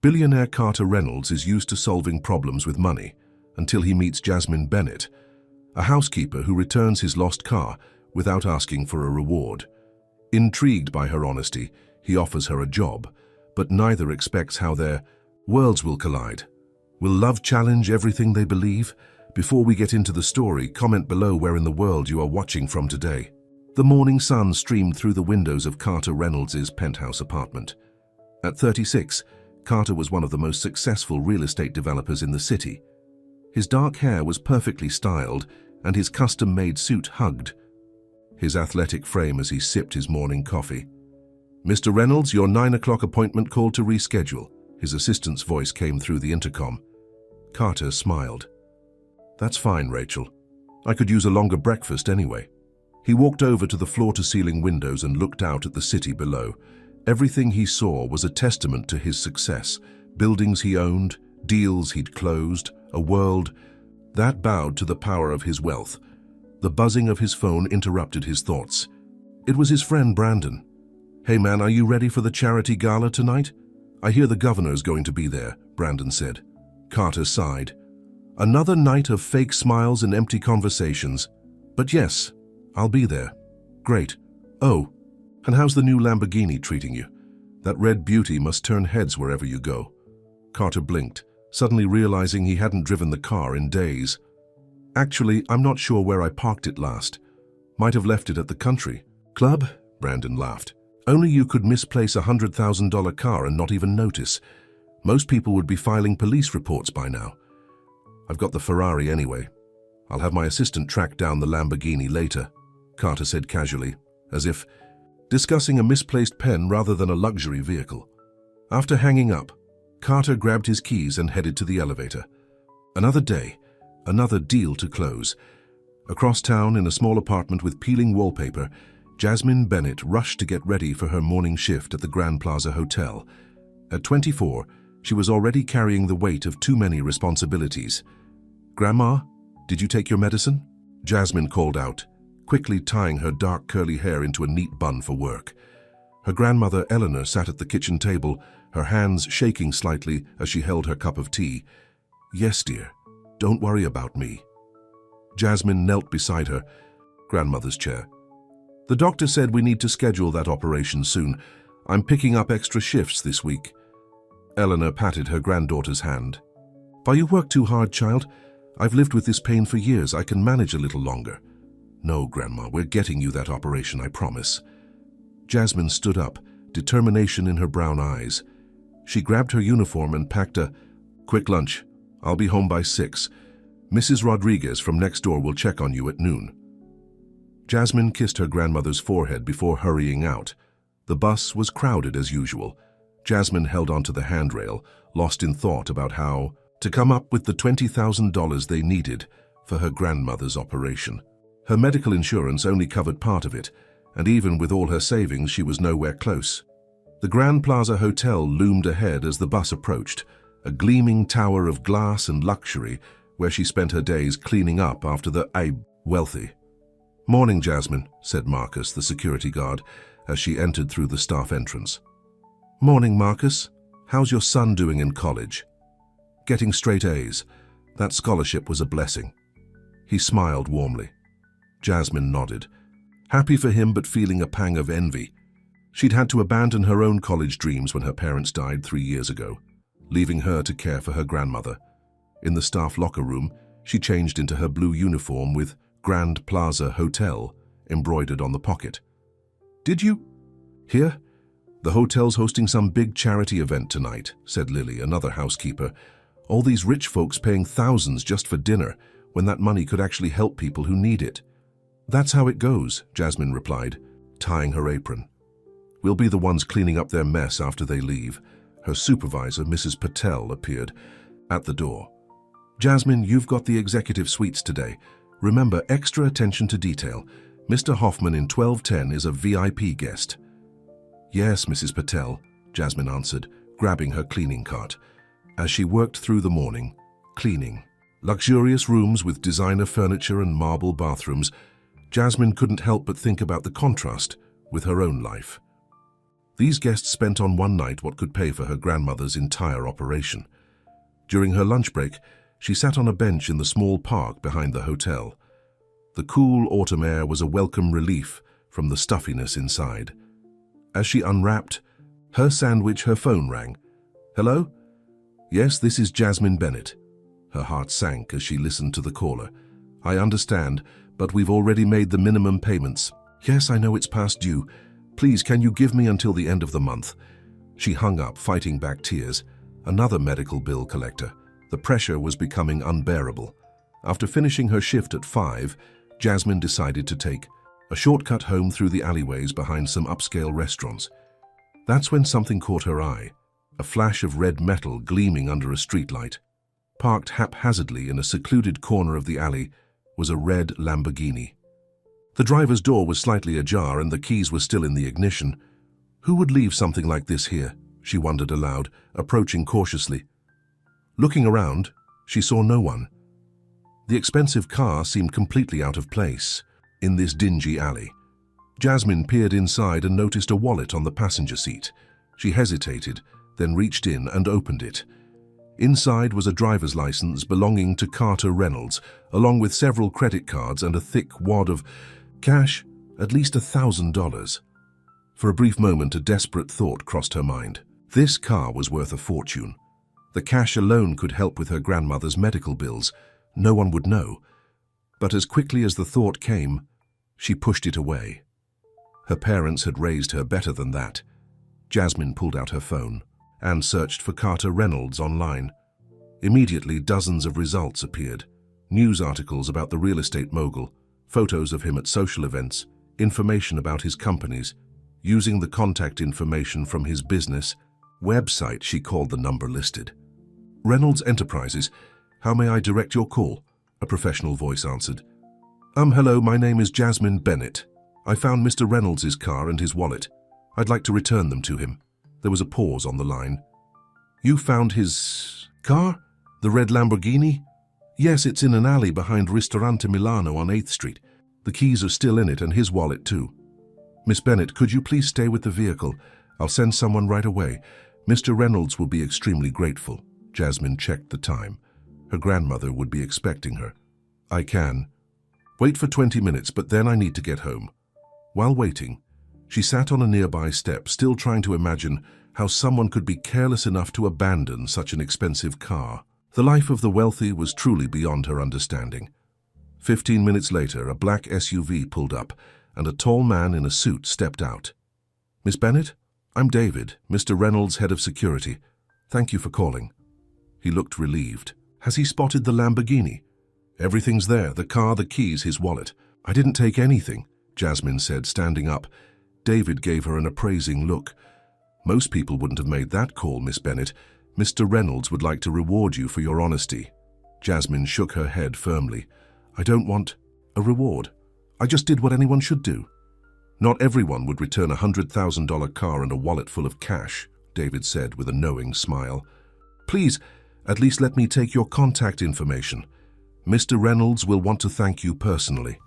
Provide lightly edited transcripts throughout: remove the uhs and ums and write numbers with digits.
Billionaire Carter Reynolds is used to solving problems with money until he meets Jasmine Bennett, a housekeeper who returns his lost car without asking for a reward. Intrigued by her honesty, he offers her a job, but neither expects how their worlds will collide. Will love challenge everything they believe? Before we get into the story, comment below where in the world you are watching from today. The morning sun streamed through the windows of Carter Reynolds' penthouse apartment. At 36, Carter was one of the most successful real estate developers in the city. His dark hair was perfectly styled, and his custom-made suit hugged his athletic frame as he sipped his morning coffee. "Mr. Reynolds, your 9 o'clock appointment called to reschedule." His assistant's voice came through the intercom. Carter smiled. "That's fine, Rachel. I could use a longer breakfast anyway." He walked over to the floor-to-ceiling windows and looked out at the city below. Everything he saw was a testament to his success. Buildings he owned, deals he'd closed, a world that bowed to the power of his wealth. The buzzing of his phone interrupted his thoughts. It was his friend Brandon. "Hey man, are you ready for the charity gala tonight? I hear the governor's going to be there," Brandon said. Carter sighed. "Another night of fake smiles and empty conversations. But yes, I'll be there." "Great. Oh, and how's the new Lamborghini treating you? That red beauty must turn heads wherever you go." Carter blinked, suddenly realizing he hadn't driven the car in days. "Actually, I'm not sure where I parked it last. Might have left it at the country club," Brandon laughed. "Only you could misplace a $100,000 car and not even notice. Most people would be filing police reports by now." "I've got the Ferrari anyway. I'll have my assistant track down the Lamborghini later," Carter said casually, as if discussing a misplaced pen rather than a luxury vehicle. After hanging up, Carter grabbed his keys and headed to the elevator. Another day, another deal to close. Across town, in a small apartment with peeling wallpaper, Jasmine Bennett rushed to get ready for her morning shift at the Grand Plaza Hotel. At 24, she was already carrying the weight of too many responsibilities. "Grandma, did you take your medicine?" Jasmine called out, quickly tying her dark curly hair into a neat bun for work. Her grandmother Eleanor sat at the kitchen table, her hands shaking slightly as she held her cup of tea. "Yes, dear. Don't worry about me." Jasmine knelt beside her grandmother's chair. "The doctor said we need to schedule that operation soon. I'm picking up extra shifts this week." Eleanor patted her granddaughter's hand. "But you work too hard, child. I've lived with this pain for years. I can manage a little longer." "No, Grandma, we're getting you that operation, I promise." Jasmine stood up, determination in her brown eyes. She grabbed her uniform and packed a quick lunch. "I'll be home by 6. Mrs. Rodriguez from next door will check on you at noon." Jasmine kissed her grandmother's forehead before hurrying out. The bus was crowded as usual. Jasmine held onto the handrail, lost in thought about how to come up with the $20,000 they needed for her grandmother's operation. Her medical insurance only covered part of it, and even with all her savings, she was nowhere close. The Grand Plaza Hotel loomed ahead as the bus approached, a gleaming tower of glass and luxury where she spent her days cleaning up after the wealthy. "Morning, Jasmine," said Marcus, the security guard, as she entered through the staff entrance. "Morning, Marcus. How's your son doing in college?" "Getting straight A's. That scholarship was a blessing." He smiled warmly. Jasmine nodded, happy for him but feeling a pang of envy. She'd had to abandon her own college dreams when her parents died 3 years ago, leaving her to care for her grandmother. In the staff locker room, she changed into her blue uniform with Grand Plaza Hotel embroidered on the pocket. "Did you hear? The hotel's hosting some big charity event tonight," said Lily, another housekeeper. "All these rich folks paying thousands just for dinner when that money could actually help people who need it." "That's how it goes," Jasmine replied, tying her apron. "We'll be the ones cleaning up their mess after they leave." Her supervisor, Mrs. Patel, appeared at the door. "Jasmine, you've got the executive suites today. Remember, extra attention to detail. Mr. Hoffman in 1210 is a VIP guest." "Yes, Mrs. Patel," Jasmine answered, grabbing her cleaning cart. As she worked through the morning, cleaning luxurious rooms with designer furniture and marble bathrooms, Jasmine couldn't help but think about the contrast with her own life. These guests spent on one night what could pay for her grandmother's entire operation. During her lunch break, she sat on a bench in the small park behind the hotel. The cool autumn air was a welcome relief from the stuffiness inside. As she unwrapped her sandwich, her phone rang. "Hello? Yes, this is Jasmine Bennett." Her heart sank as she listened to the caller. "I understand, but we've already made the minimum payments." "Yes, I know it's past due. Please, can you give me until the end of the month?" She hung up, fighting back tears. Another medical bill collector. The pressure was becoming unbearable. After finishing her shift at 5, Jasmine decided to take a shortcut home through the alleyways behind some upscale restaurants. That's when something caught her eye. A flash of red metal gleaming under a streetlight. Parked haphazardly in a secluded corner of the alley was a red Lamborghini. The driver's door was slightly ajar and the keys were still in the ignition. Who would leave something like this here? She wondered aloud, approaching cautiously. Looking around, she saw no one. The expensive car seemed completely out of place in this dingy alley. Jasmine peered inside and noticed a wallet on the passenger seat. She hesitated, then reached in and opened it. Inside was a driver's license belonging to Carter Reynolds, along with several credit cards and a thick wad of cash, at least $1,000. For a brief moment, a desperate thought crossed her mind. This car was worth a fortune. The cash alone could help with her grandmother's medical bills. No one would know. But as quickly as the thought came, she pushed it away. Her parents had raised her better than that. Jasmine pulled out her phone and searched for Carter Reynolds online. Immediately, dozens of results appeared. News articles about the real estate mogul, photos of him at social events, information about his companies. Using the contact information from his business website, she called the number listed. "Reynolds Enterprises, how may I direct your call?" a professional voice answered. Hello, my name is Jasmine Bennett. I found Mr. Reynolds' car and his wallet. I'd like to return them to him." There was a pause on the line. "You found his car? The red Lamborghini?" "Yes, it's in an alley behind Ristorante Milano on 8th Street. The keys are still in it and his wallet too." "Miss Bennett, could you please stay with the vehicle? I'll send someone right away. Mr. Reynolds will be extremely grateful." Jasmine checked the time. Her grandmother would be expecting her. "I can. Wait for 20 minutes, but then I need to get home." While waiting, she sat on a nearby step, still trying to imagine how someone could be careless enough to abandon such an expensive car. The life of the wealthy was truly beyond her understanding. 15 minutes later, a black SUV pulled up, and a tall man in a suit stepped out. "Miss Bennett? I'm David, Mr. Reynolds' head of security. Thank you for calling." He looked relieved. "Has he spotted the Lamborghini?" "Everything's there, the car, the keys, his wallet." "I didn't take anything," Jasmine said, standing up. David gave her an appraising look. "Most people wouldn't have made that call, Miss Bennett. Mr. Reynolds would like to reward you for your honesty." Jasmine shook her head firmly. "I don't want a reward. I just did what anyone should do." "Not everyone would return a $100,000 car and a wallet full of cash," David said with a knowing smile. "Please, at least let me take your contact information. Mr. Reynolds will want to thank you personally."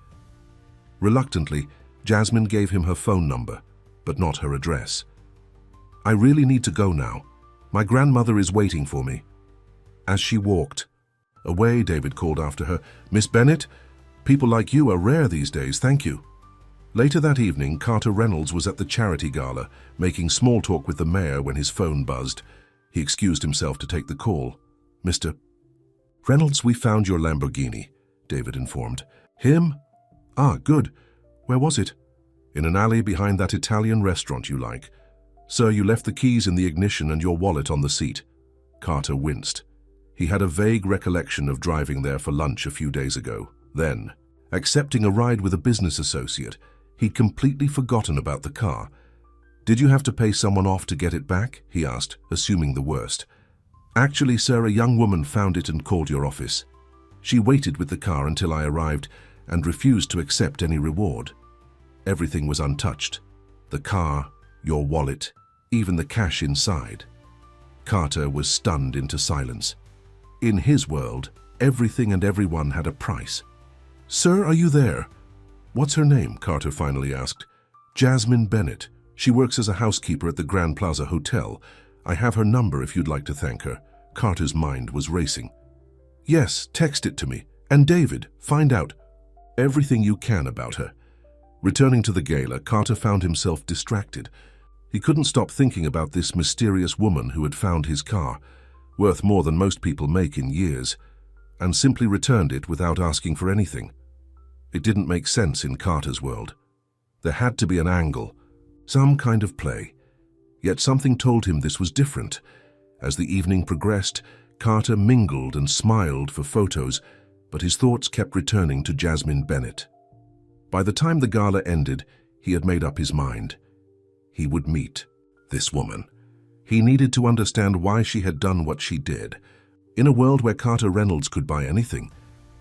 Reluctantly, Jasmine gave him her phone number, but not her address. "I really need to go now. My grandmother is waiting for me." As she walked away, David called after her, "Miss Bennett, people like you are rare these days, thank you." Later that evening, Carter Reynolds was at the charity gala, making small talk with the mayor when his phone buzzed. He excused himself to take the call. "Mr. Reynolds, we found your Lamborghini," David informed. "Him? Ah, good. Where was it?" "In an alley behind that Italian restaurant you like. Sir, you left the keys in the ignition and your wallet on the seat." Carter winced. He had a vague recollection of driving there for lunch a few days ago. Then, accepting a ride with a business associate, he'd completely forgotten about the car. "Did you have to pay someone off to get it back?" he asked, assuming the worst. "Actually, sir, a young woman found it and called your office. She waited with the car until I arrived and refused to accept any reward. Everything was untouched. The car, your wallet, even the cash inside." Carter was stunned into silence. In his world, everything and everyone had a price. "Sir, are you there?" "What's her name?" Carter finally asked. "Jasmine Bennett. She works as a housekeeper at the Grand Plaza Hotel. I have her number if you'd like to thank her. Carter's mind was racing. Yes, text it to me. And David, find out everything you can about her. Returning to the gala, Carter found himself distracted. He couldn't stop thinking about this mysterious woman who had found his car, worth more than most people make in years, and simply returned it without asking for anything. It didn't make sense in Carter's world. There had to be an angle, some kind of play. Yet something told him this was different. As the evening progressed, Carter mingled and smiled for photos, but his thoughts kept returning to Jasmine Bennett. By the time the gala ended, he had made up his mind. He would meet this woman. He needed to understand why she had done what she did. In a world where Carter Reynolds could buy anything,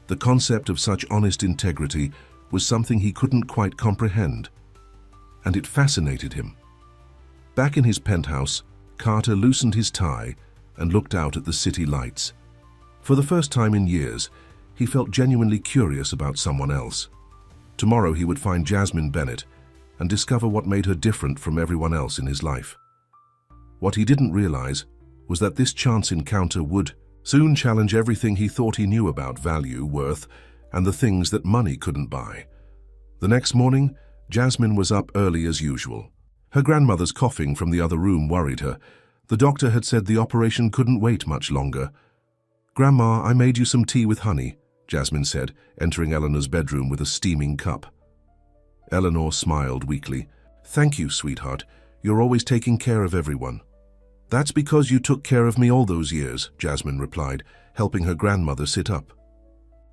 the concept of such honest integrity was something he couldn't quite comprehend. And it fascinated him. Back in his penthouse, Carter loosened his tie and looked out at the city lights. For the first time in years, he felt genuinely curious about someone else. Tomorrow he would find Jasmine Bennett and discover what made her different from everyone else in his life. What he didn't realize was that this chance encounter would soon challenge everything he thought he knew about value, worth, and the things that money couldn't buy. The next morning, Jasmine was up early as usual. Her grandmother's coughing from the other room worried her. The doctor had said the operation couldn't wait much longer. "Grandma, I made you some tea with honey," Jasmine said, entering Eleanor's bedroom with a steaming cup. Eleanor smiled weakly. "Thank you, sweetheart. You're always taking care of everyone." "That's because you took care of me all those years," Jasmine replied, helping her grandmother sit up.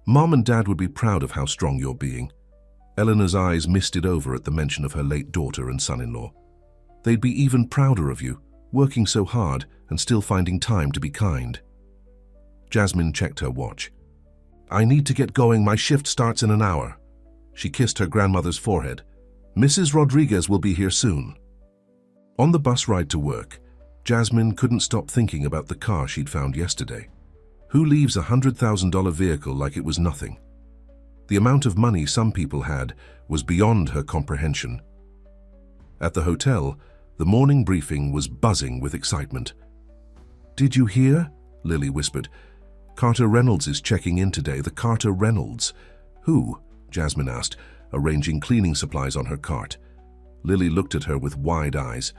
"Mom and Dad would be proud of how strong you're being." Eleanor's eyes misted over at the mention of her late daughter and son-in-law. "They'd be even prouder of you, working so hard and still finding time to be kind." Jasmine checked her watch. "I need to get going. My shift starts in an hour." She kissed her grandmother's forehead. "Mrs. Rodriguez will be here soon." On the bus ride to work, Jasmine couldn't stop thinking about the car she'd found yesterday. Who leaves a $100,000 vehicle like it was nothing? The amount of money some people had was beyond her comprehension. At the hotel, the morning briefing was buzzing with excitement. "Did you hear?" Lily whispered. "Carter Reynolds is checking in today." "The Carter Reynolds? Who?" Jasmine asked, arranging cleaning supplies on her cart. Lily looked at her with wide eyes.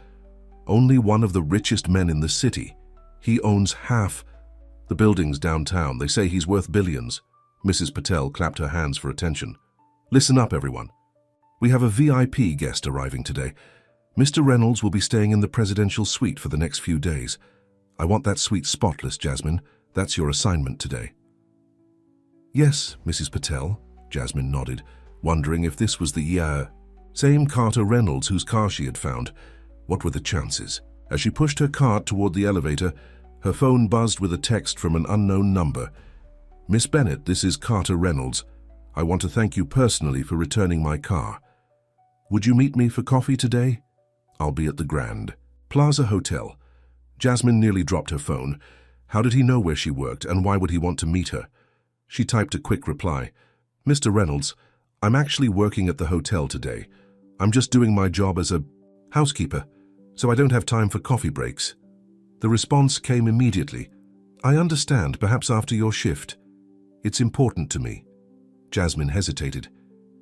"Only one of the richest men in the city. He owns half the buildings downtown. They say he's worth billions." Mrs. Patel clapped her hands for attention. "Listen up, everyone. We have a VIP guest arriving today. Mr. Reynolds will be staying in the presidential suite for the next few days. I want that suite spotless, Jasmine. That's your assignment today." "Yes, Mrs. Patel," Jasmine nodded, wondering if this was the same Carter Reynolds whose car she had found. What were the chances? As she pushed her cart toward the elevator, her phone buzzed with a text from an unknown number. "Miss Bennett, this is Carter Reynolds. I want to thank you personally for returning my car. Would you meet me for coffee today? I'll be at the Grand Plaza Hotel." Jasmine nearly dropped her phone. How did he know where she worked, and why would he want to meet her? She typed a quick reply. "Mr. Reynolds, I'm actually working at the hotel today. I'm just doing my job as a housekeeper, so I don't have time for coffee breaks." The response came immediately. "I understand, perhaps after your shift. It's important to me." Jasmine hesitated.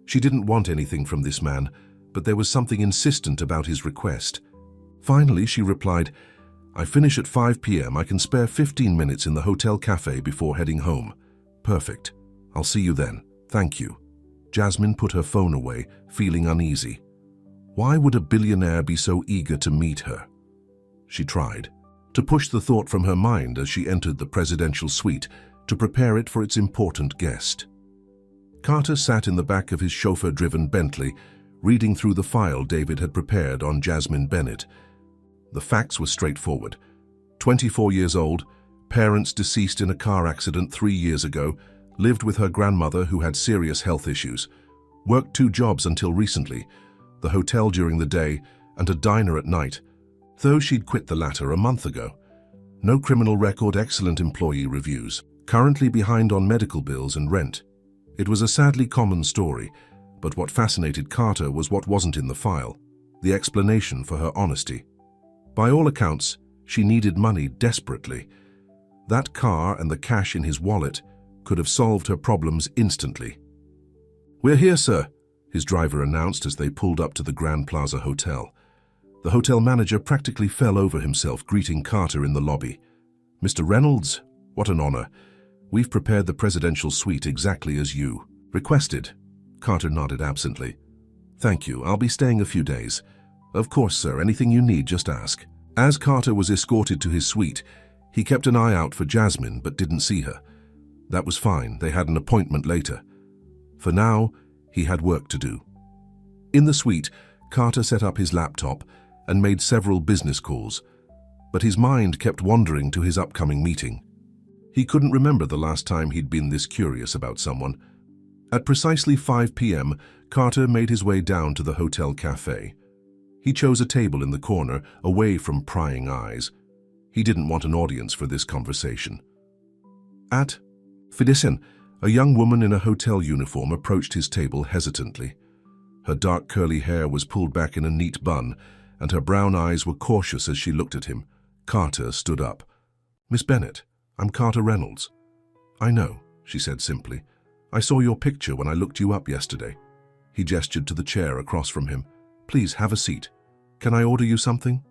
She didn't want anything from this man, but there was something insistent about his request. Finally, she replied, "I finish at 5 p.m. I can spare 15 minutes in the hotel cafe before heading home." "Perfect. I'll see you then. Thank you." Jasmine put her phone away, feeling uneasy. Why would a billionaire be so eager to meet her? She tried to push the thought from her mind as she entered the presidential suite to prepare it for its important guest. Carter sat in the back of his chauffeur-driven Bentley, reading through the file David had prepared on Jasmine Bennett. The facts were straightforward. 24 years old, parents deceased in a car accident 3 years ago, lived with her grandmother who had serious health issues, worked 2 jobs until recently, the hotel during the day and a diner at night, though she'd quit the latter a month ago. No criminal record, excellent employee reviews, currently behind on medical bills and rent. It was a sadly common story, but what fascinated Carter was what wasn't in the file. the explanation for her honesty. By all accounts, she needed money desperately. That car and the cash in his wallet could have solved her problems instantly. "We're here, sir," his driver announced as they pulled up to the Grand Plaza Hotel. The hotel manager practically fell over himself greeting Carter in the lobby. "Mr. Reynolds, what an honor. We've prepared the presidential suite exactly as you requested." Carter nodded absently. "Thank you. I'll be staying a few days." "Of course, sir. Anything you need, just ask." As Carter was escorted to his suite, he kept an eye out for Jasmine but didn't see her. That was fine. They had an appointment later. For now, he had work to do. In the suite, Carter set up his laptop and made several business calls, but his mind kept wandering to his upcoming meeting. He couldn't remember the last time he'd been this curious about someone. At precisely 5 p.m., Carter made his way down to the hotel cafe. He chose a table in the corner, away from prying eyes. He didn't want an audience for this conversation. At Fidison, a young woman in a hotel uniform approached his table hesitantly. Her dark curly hair was pulled back in a neat bun, and her brown eyes were cautious as she looked at him. Carter stood up. "Miss Bennett, I'm Carter Reynolds." "I know," she said simply. "I saw your picture when I looked you up yesterday." He gestured to the chair across from him. "Please have a seat. Can I order you something?"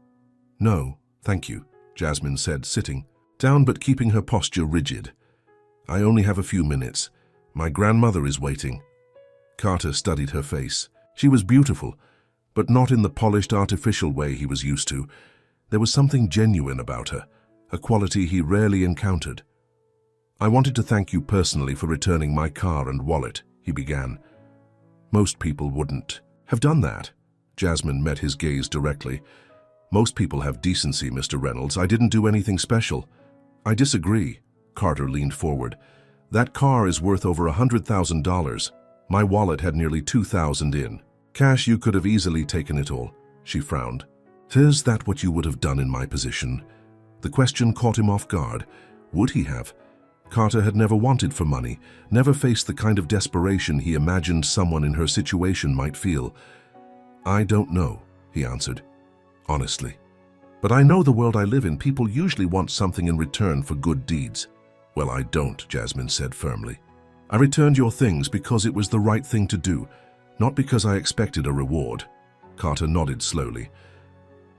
"No, thank you," Jasmine said, sitting down but keeping her posture rigid. "I only have a few minutes. My grandmother is waiting." Carter studied her face. She was beautiful, but not in the polished, artificial way he was used to. There was something genuine about her, a quality he rarely encountered. "I wanted to thank you personally for returning my car and wallet," he began. "Most people wouldn't have done that." Jasmine met his gaze directly. "Most people have decency, Mr. Reynolds. I didn't do anything special." "I disagree." Carter leaned forward. "That car is worth over $100,000. My wallet had nearly $2,000 in. Cash, you could have easily taken it all." She frowned. "Is that what you would have done in my position?" The question caught him off guard. Would he have? Carter had never wanted for money, never faced the kind of desperation he imagined someone in her situation might feel. "I don't know," he answered, honestly. "But I know the world I live in. People usually want something in return for good deeds." "Well, I don't," Jasmine said firmly. "I returned your things because it was the right thing to do, not because I expected a reward." Carter nodded slowly.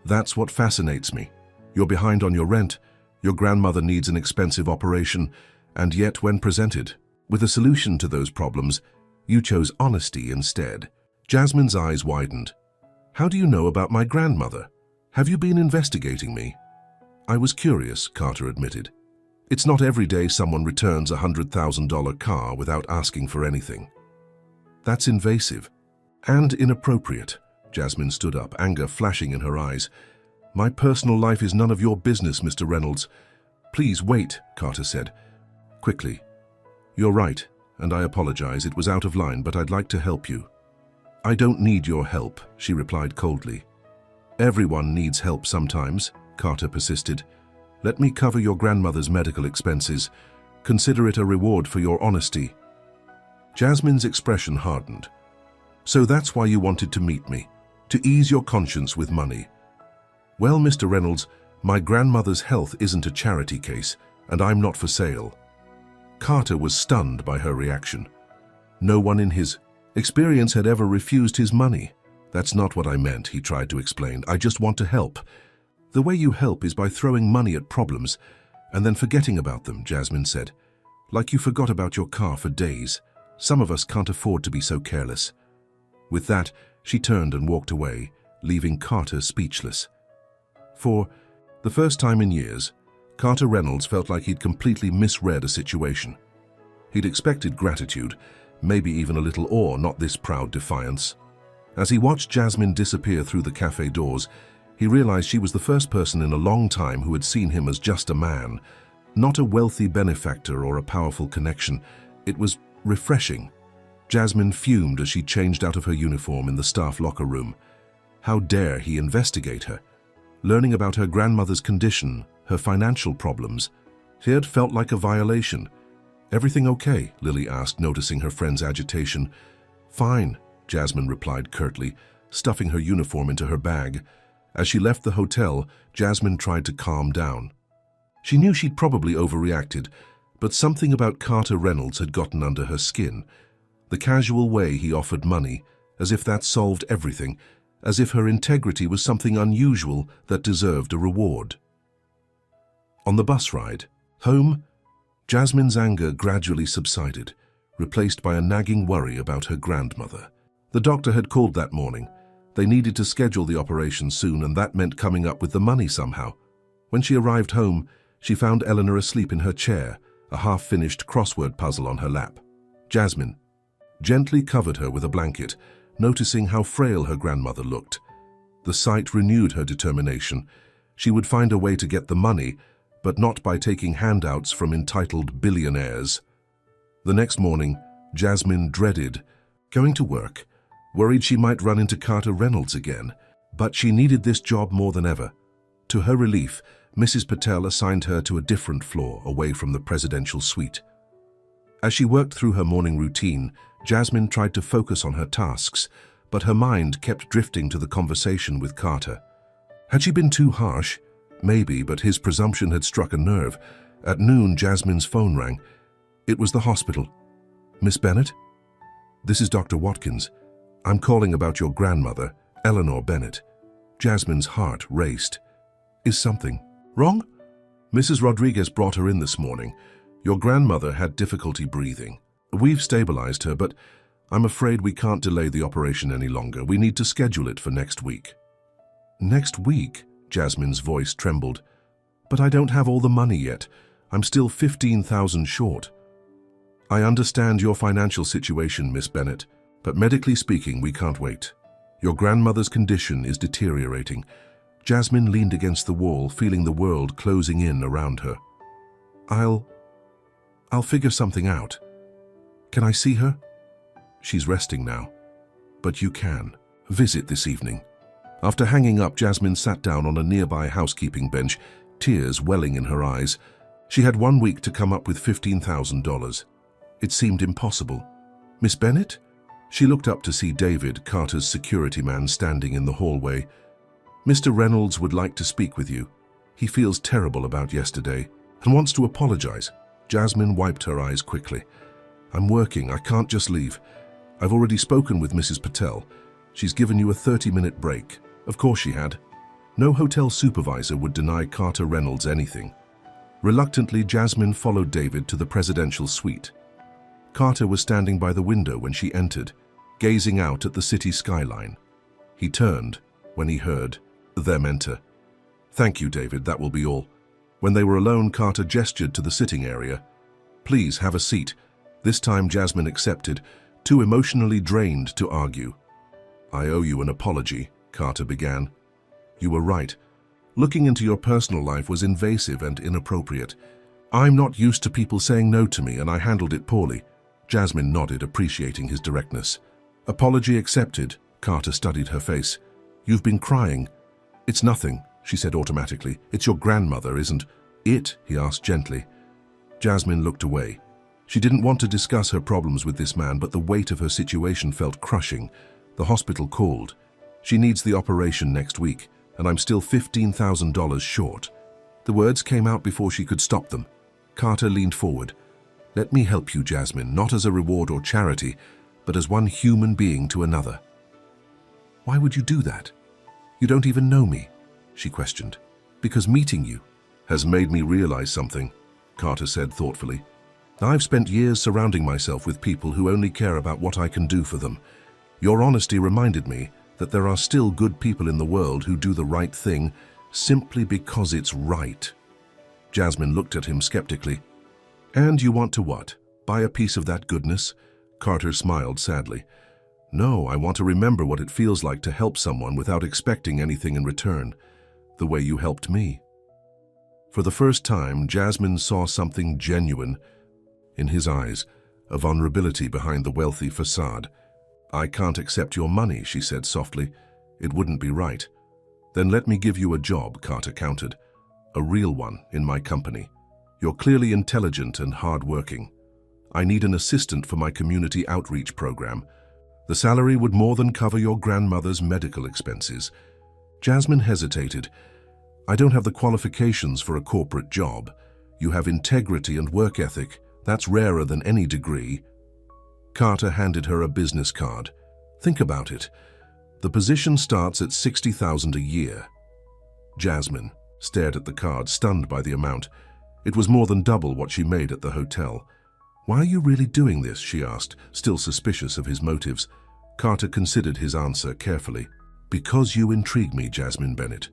"That's what fascinates me. You're behind on your rent, your grandmother needs an expensive operation, and yet when presented with a solution to those problems, you chose honesty instead." Jasmine's eyes widened. "How do you know about my grandmother? Have you been investigating me?" "I was curious," Carter admitted. "It's not every day someone returns a $100,000 car without asking for anything." "That's invasive and inappropriate." Jasmine stood up, anger flashing in her eyes. "My personal life is none of your business, Mr. Reynolds." "Please wait," Carter said, quickly. "You're right, and I apologize. It was out of line, but I'd like to help you." "I don't need your help," she replied coldly. "Everyone needs help sometimes," Carter persisted. "Let me cover your grandmother's medical expenses. Consider it a reward for your honesty." Jasmine's expression hardened. "So that's why you wanted to meet me, to ease your conscience with money." "Well, Mr. Reynolds, my grandmother's health isn't a charity case, and I'm not for sale." Carter was stunned by her reaction. No one in his experience had ever refused his money. "That's not what I meant," he tried to explain. "I just want to help." "The way you help is by throwing money at problems and then forgetting about them," Jasmine said. "Like you forgot about your car for days. Some of us can't afford to be so careless." With that, she turned and walked away, leaving Carter speechless. For the first time in years, Carter Reynolds felt like he'd completely misread a situation. He'd expected gratitude, maybe even a little awe, not this proud defiance. As he watched Jasmine disappear through the cafe doors, he realized she was the first person in a long time who had seen him as just a man, not a wealthy benefactor or a powerful connection. It was refreshing. Jasmine fumed as she changed out of her uniform in the staff locker room. How dare he investigate her? Learning about her grandmother's condition, her financial problems, it had felt like a violation. "Everything okay?" Lily asked, noticing her friend's agitation. "Fine," Jasmine replied curtly. stuffing her uniform into her bag. As she left the hotel, Jasmine tried to calm down. She knew she'd probably overreacted, but something about Carter Reynolds had gotten under her skin. The casual way he offered money, as if that solved everything, as if her integrity was something unusual that deserved a reward. On the bus ride home, Jasmine's anger gradually subsided, replaced by a nagging worry about her grandmother. The doctor had called that morning. They needed to schedule the operation soon, and that meant coming up with the money somehow. When she arrived home, she found Eleanor asleep in her chair, a half-finished crossword puzzle on her lap. Jasmine gently covered her with a blanket, noticing how frail her grandmother looked. The sight renewed her determination. She would find a way to get the money, but not by taking handouts from entitled billionaires. The next morning, Jasmine dreaded going to work, worried she might run into Carter Reynolds again. But she needed this job more than ever. To her relief, Mrs. Patel assigned her to a different floor away from the presidential suite. As she worked through her morning routine, Jasmine tried to focus on her tasks, but her mind kept drifting to the conversation with Carter. Had she been too harsh? Maybe, but his presumption had struck a nerve. At noon, Jasmine's phone rang. It was the hospital. "Miss Bennett? This is Dr. Watkins. I'm calling about your grandmother, Eleanor Bennett." Jasmine's heart raced. "Is something wrong?" "Mrs. Rodriguez brought her in this morning. Your grandmother had difficulty breathing. We've stabilized her, but I'm afraid we can't delay the operation any longer. We need to schedule it for next week." "Next week?" Jasmine's voice trembled. "But I don't have all the money yet. I'm still 15,000 short." "I understand your financial situation, Miss Bennett, but medically speaking, we can't wait. Your grandmother's condition is deteriorating." Jasmine leaned against the wall, feeling the world closing in around her. I'll figure something out. Can I see her?" "She's resting now. But you can visit this evening." After hanging up, Jasmine sat down on a nearby housekeeping bench, tears welling in her eyes. She had 1 week to come up with $15,000. It seemed impossible. "Miss Bennett?" She looked up to see David, Carter's security man, standing in the hallway. "Mr. Reynolds would like to speak with you. He feels terrible about yesterday and wants to apologize." Jasmine wiped her eyes quickly. "I'm working. I can't just leave. I've already spoken with Mrs. Patel. She's given you a 30-minute break." Of course she had. No hotel supervisor would deny Carter Reynolds anything. Reluctantly, Jasmine followed David to the presidential suite. Carter was standing by the window when she entered, gazing out at the city skyline. He turned when he heard them enter. "Thank you, David, that will be all." When they were alone, Carter gestured to the sitting area. "Please have a seat." This time Jasmine accepted, too emotionally drained to argue. "I owe you an apology," Carter began. "You were right. Looking into your personal life was invasive and inappropriate. I'm not used to people saying no to me, and I handled it poorly." Jasmine nodded, appreciating his directness. "Apology accepted." Carter studied her face. "You've been crying." "It's nothing," she said automatically. "It's your grandmother, isn't it?" he asked gently. Jasmine looked away. She didn't want to discuss her problems with this man, but the weight of her situation felt crushing. The hospital called. "She needs the operation next week, and I'm still $15,000 short." The words came out before she could stop them. Carter leaned forward. "Let me help you, Jasmine, not as a reward or charity, but as one human being to another." "Why would you do that? You don't even know me," she questioned. "Because meeting you has made me realize something," Carter said thoughtfully. "I've spent years surrounding myself with people who only care about what I can do for them. Your honesty reminded me that there are still good people in the world who do the right thing simply because it's right." Jasmine looked at him skeptically. "And you want to what? Buy a piece of that goodness?" Carter smiled sadly. "No, I want to remember what it feels like to help someone without expecting anything in return, the way you helped me." For the first time, Jasmine saw something genuine in his eyes, a vulnerability behind the wealthy facade. "I can't accept your money," she said softly. "It wouldn't be right." "Then let me give you a job," Carter countered. "A real one, in my company. You're clearly intelligent and hard-working. I need an assistant for my community outreach program." The salary would more than cover your grandmother's medical expenses. Jasmine hesitated. I don't have the qualifications for a corporate job. You have integrity and work ethic. That's rarer than any degree. Carter handed her a business card. Think about it. The position starts at $60,000 a year. Jasmine stared at the card, stunned by the amount. It was more than double what she made at the hotel. Why are you really doing this? She asked, still suspicious of his motives. Carter considered his answer carefully. Because you intrigue me, Jasmine Bennett.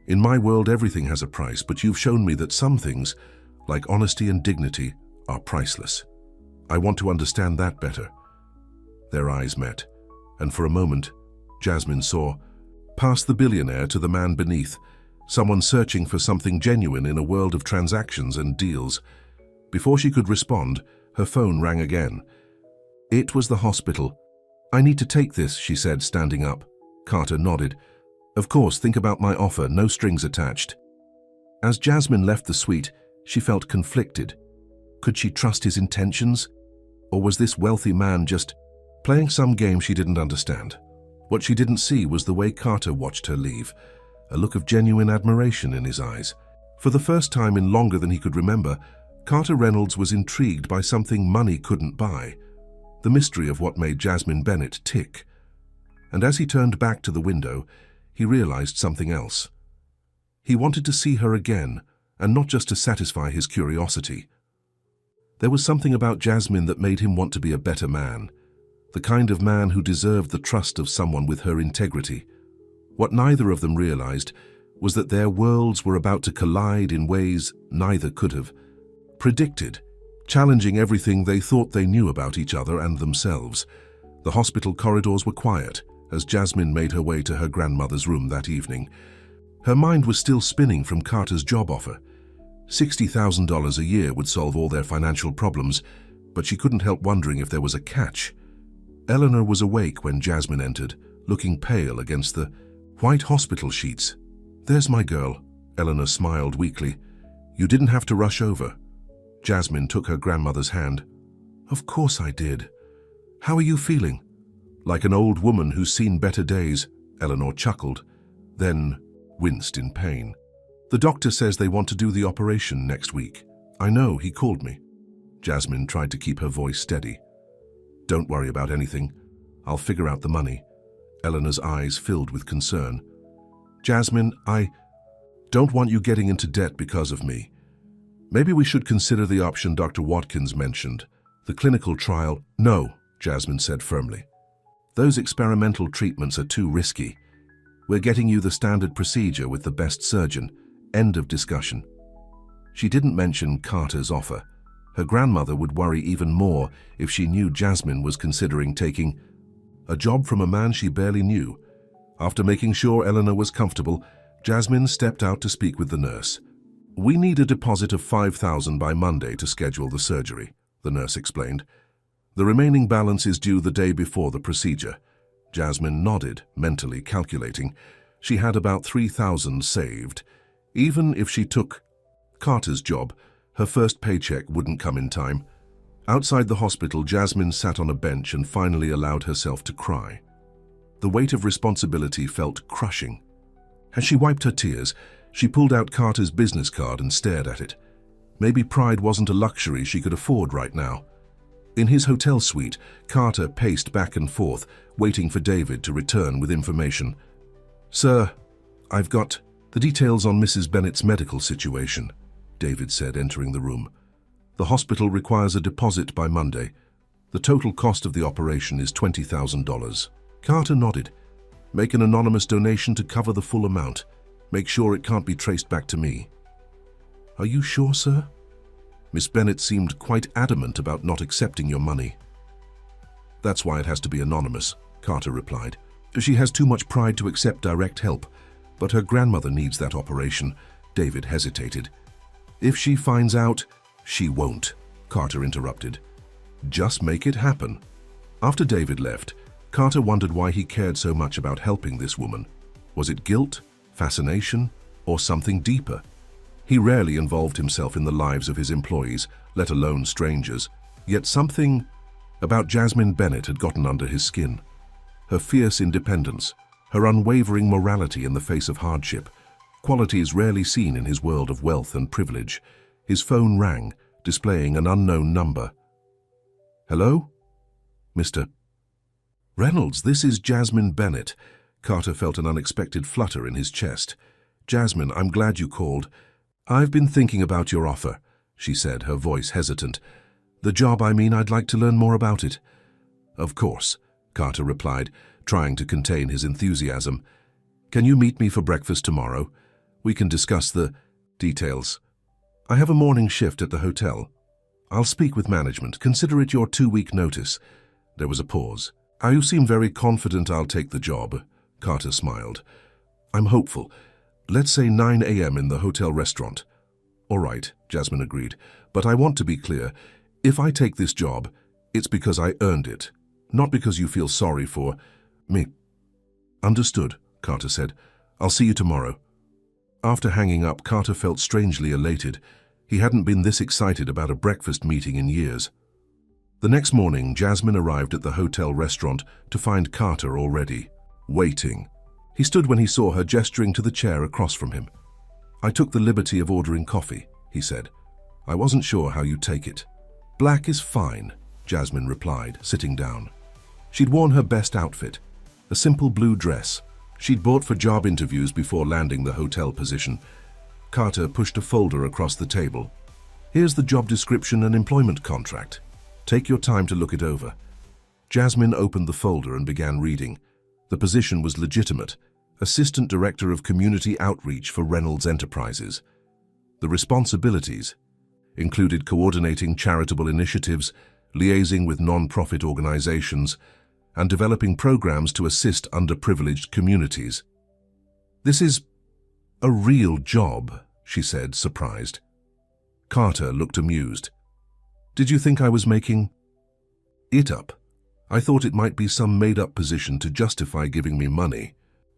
In my world, everything has a price, but you've shown me that some things, like honesty and dignity, are priceless. I want to understand that better. Their eyes met, and for a moment, Jasmine saw, past the billionaire to the man beneath, someone searching for something genuine in a world of transactions and deals. Before she could respond, her phone rang again. It was the hospital. I need to take this, she said, standing up. Carter nodded. Of course, think about my offer, no strings attached. As Jasmine left the suite, she felt conflicted. Could she trust his intentions? Or was this wealthy man just playing some game she didn't understand? What she didn't see was the way Carter watched her leave, a look of genuine admiration in his eyes. For the first time in longer than he could remember, Carter Reynolds was intrigued by something money couldn't buy, the mystery of what made Jasmine Bennett tick. And as he turned back to the window, he realized something else. He wanted to see her again, and not just to satisfy his curiosity. There was something about Jasmine that made him want to be a better man, the kind of man who deserved the trust of someone with her integrity. What neither of them realized was that their worlds were about to collide in ways neither could have predicted, challenging everything they thought they knew about each other and themselves. The hospital corridors were quiet as Jasmine made her way to her grandmother's room that evening. Her mind was still spinning from Carter's job offer. $60,000 a year would solve all their financial problems, but she couldn't help wondering if there was a catch. Eleanor was awake when Jasmine entered, looking pale against the white hospital sheets. There's my girl, Eleanor smiled weakly. You didn't have to rush over. Jasmine took her grandmother's hand. Of course I did. How are you feeling? Like an old woman who's seen better days, Eleanor chuckled, then winced in pain. The doctor says they want to do the operation next week. I know, he called me. Jasmine tried to keep her voice steady. Don't worry about anything. I'll figure out the money. Eleanor's eyes filled with concern. Jasmine, I don't want you getting into debt because of me. Maybe we should consider the option Dr. Watkins mentioned, the clinical trial. No, Jasmine said firmly. Those experimental treatments are too risky. We're getting you the standard procedure with the best surgeon. End of discussion. She didn't mention Carter's offer. Her grandmother would worry even more if she knew Jasmine was considering taking a job from a man she barely knew. After making sure Eleanor was comfortable, Jasmine stepped out to speak with the nurse. We need a deposit of $5,000 by Monday to schedule the surgery, the nurse explained. The remaining balance is due the day before the procedure. Jasmine nodded, mentally calculating. She had about $3,000 saved. Even if she took Carter's job, her first paycheck wouldn't come in time. Outside the hospital, Jasmine sat on a bench and finally allowed herself to cry. The weight of responsibility felt crushing. As she wiped her tears, she pulled out Carter's business card and stared at it. Maybe pride wasn't a luxury she could afford right now. In his hotel suite, Carter paced back and forth, waiting for David to return with information. Sir, I've got the details on Mrs. Bennett's medical situation, David said, entering the room. The hospital requires a deposit by Monday. The total cost of the operation is $20,000. Carter nodded. Make an anonymous donation to cover the full amount. Make sure it can't be traced back to me. Are you sure, sir? Miss Bennett seemed quite adamant about not accepting your money. That's why it has to be anonymous, Carter replied. She has too much pride to accept direct help, but her grandmother needs that operation. David hesitated. If she finds out, she won't, Carter interrupted. Just make it happen. After David left, Carter wondered why he cared so much about helping this woman. Was it guilt, fascination, or something deeper? He rarely involved himself in the lives of his employees, let alone strangers, yet something about Jasmine Bennett had gotten under his skin. her fierce independence, her unwavering morality in the face of hardship, qualities rarely seen in his world of wealth and privilege. His phone rang, displaying an unknown number. "Hello? Mr. Reynolds, this is Jasmine Bennett." Carter felt an unexpected flutter in his chest. "Jasmine, I'm glad you called. I've been thinking about your offer," she said, her voice hesitant. "The job, I mean, I'd like to learn more about it." "Of course," Carter replied, trying to contain his enthusiasm. "Can you meet me for breakfast tomorrow? We can discuss the details. I have a morning shift at the hotel. I'll speak with management. Consider it your 2-week notice." There was a pause. "You seem very confident I'll take the job," Carter smiled. "I'm hopeful. Let's say 9 a.m. in the hotel restaurant." "All right," Jasmine agreed. "But I want to be clear. If I take this job, it's because I earned it, not because you feel sorry for me." "Understood," Carter said. "I'll see you tomorrow." After hanging up, Carter felt strangely elated. He hadn't been this excited about a breakfast meeting in years. The next morning, Jasmine arrived at the hotel restaurant to find Carter already waiting. He stood when he saw her, gesturing to the chair across from him. "I took the liberty of ordering coffee," he said. "I wasn't sure how you'd take it." "Black is fine," Jasmine replied, sitting down. She'd worn her best outfit, a simple blue dress she'd bought for job interviews before landing the hotel position. Carter pushed a folder across the table. "Here's the job description and employment contract. Take your time to look it over." Jasmine opened the folder and began reading. The position was legitimate: Assistant Director of Community Outreach for Reynolds Enterprises. The responsibilities included coordinating charitable initiatives, liaising with non-profit organizations, and developing programs to assist underprivileged communities. "This is a real job," she said, surprised. Carter looked amused. "Did you think I was making it up? I thought it might be some made-up position to justify giving me money,"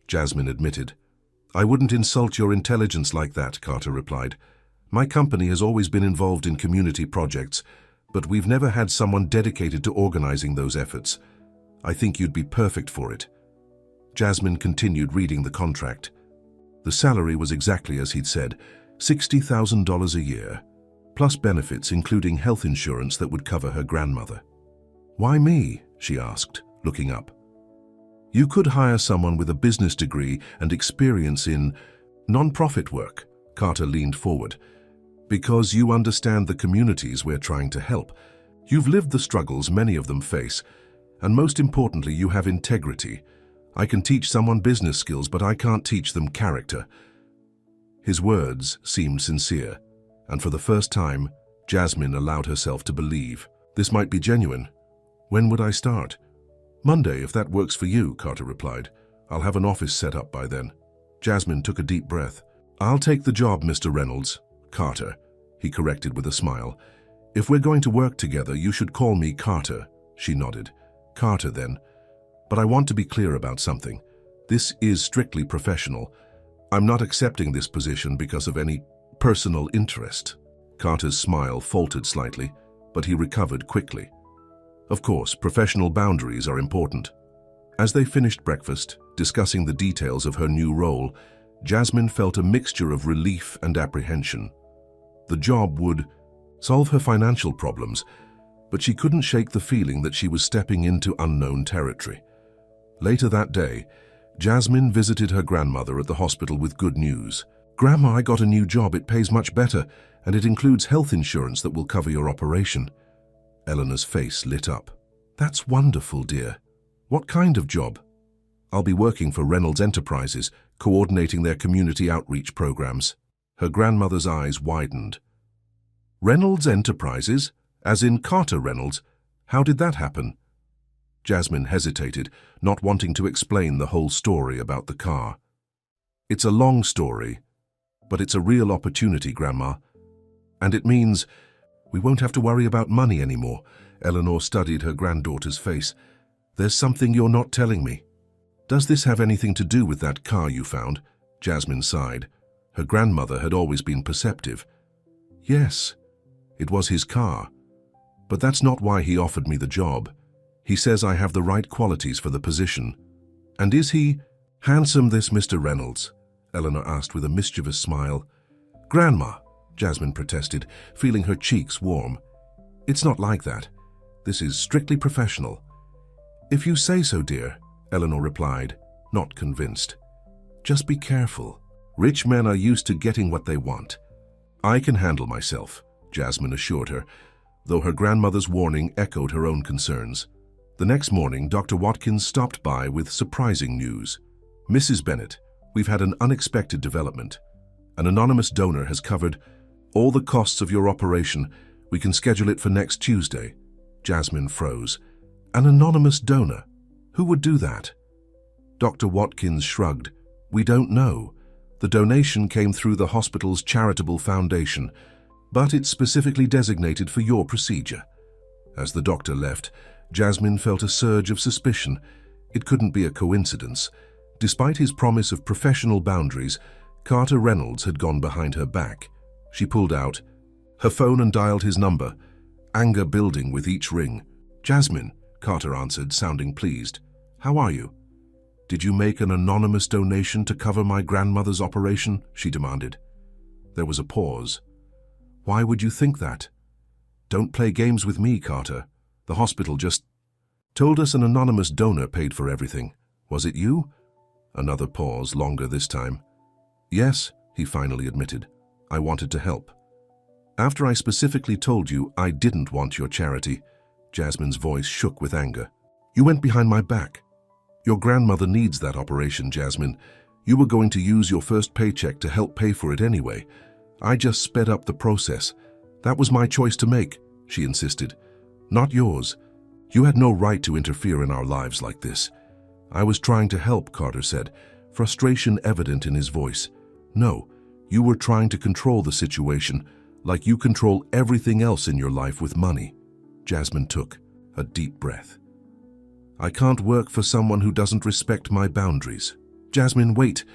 Jasmine admitted. "I wouldn't insult your intelligence like that," Carter replied. "My company has always been involved in community projects, but we've never had someone dedicated to organizing those efforts. I think you'd be perfect for it." Jasmine continued reading the contract. The salary was exactly as he'd said, $60,000 a year, plus benefits including health insurance that would cover her grandmother. "Why me?" she asked, looking up. "You could hire someone with a business degree and experience in non-profit work," Carter leaned forward. "Because you understand the communities we're trying to help. You've lived the struggles many of them face, and most importantly, you have integrity. I can teach someone business skills, but I can't teach them character." His words seemed sincere, and for the first time, Jasmine allowed herself to believe. "This might be genuine. When would I start?" "Monday, if that works for you," Carter replied. "I'll have an office set up by then." Jasmine took a deep breath. "I'll take the job, Mr. Reynolds." "Carter," he corrected with a smile. "If we're going to work together, you should call me Carter." She nodded. "Carter, then. But I want to be clear about something. This is strictly professional. I'm not accepting this position because of any personal interest." Carter's smile faltered slightly, but he recovered quickly. "Of course, professional boundaries are important." As they finished breakfast, discussing the details of her new role, Jasmine felt a mixture of relief and apprehension. The job would solve her financial problems, but she couldn't shake the feeling that she was stepping into unknown territory. Later that day, Jasmine visited her grandmother at the hospital with good news. "Grandma, I got a new job. It pays much better, and it includes health insurance that will cover your operation." Eleanor's face lit up. "That's wonderful, dear. What kind of job?" "I'll be working for Reynolds Enterprises, coordinating their community outreach programs." Her grandmother's eyes widened. "Reynolds Enterprises? As in Carter Reynolds? How did that happen?" Jasmine hesitated, not wanting to explain the whole story about the car. "It's a long story, but it's a real opportunity, Grandma. And it means we won't have to worry about money anymore." Eleanor studied her granddaughter's face. "There's something you're not telling me." "Does this have anything to do with that car you found?" Jasmine sighed. Her grandmother had always been perceptive. "Yes, it was his car. But that's not why he offered me the job. He says I have the right qualities for the position. And is he handsome, this Mr. Reynolds? Eleanor asked with a mischievous smile. Grandma, Jasmine protested, feeling her cheeks warm. It's not like that. This is strictly professional. If you say so, dear, Eleanor replied, not convinced. Just be careful. Rich men are used to getting what they want. I can handle myself, Jasmine assured her, though her grandmother's warning echoed her own concerns. The next morning, Dr. Watkins stopped by with surprising news. Mrs. Bennet, we've had an unexpected development. An anonymous donor has covered all the costs of your operation. We can schedule it for next Tuesday. Jasmine froze. An anonymous donor? Who would do that? Dr. Watkins shrugged. We don't know. The donation came through the hospital's charitable foundation, but it's specifically designated for your procedure. As the doctor left, Jasmine felt a surge of suspicion. It couldn't be a coincidence. Despite his promise of professional boundaries, Carter Reynolds had gone behind her back. She pulled out her phone and dialed his number, anger building with each ring. Jasmine, Carter answered, sounding pleased. How are you? Did you make an anonymous donation to cover my grandmother's operation? She demanded. There was a pause. Why would you think that? Don't play games with me, Carter. The hospital just told us an anonymous donor paid for everything. Was it you? Another pause, longer this time. Yes, he finally admitted. I wanted to help. After I specifically told you I didn't want your charity, Jasmine's voice shook with anger. You went behind my back. Your grandmother needs that operation, Jasmine. You were going to use your first paycheck to help pay for it anyway. I just sped up the process. That was my choice to make, she insisted. Not yours. You had no right to interfere in our lives like this. I was trying to help, Carter said, frustration evident in his voice. No, you were trying to control the situation, like you control everything else in your life with money. Jasmine took a deep breath. I can't work for someone who doesn't respect my boundaries. Jasmine, wait.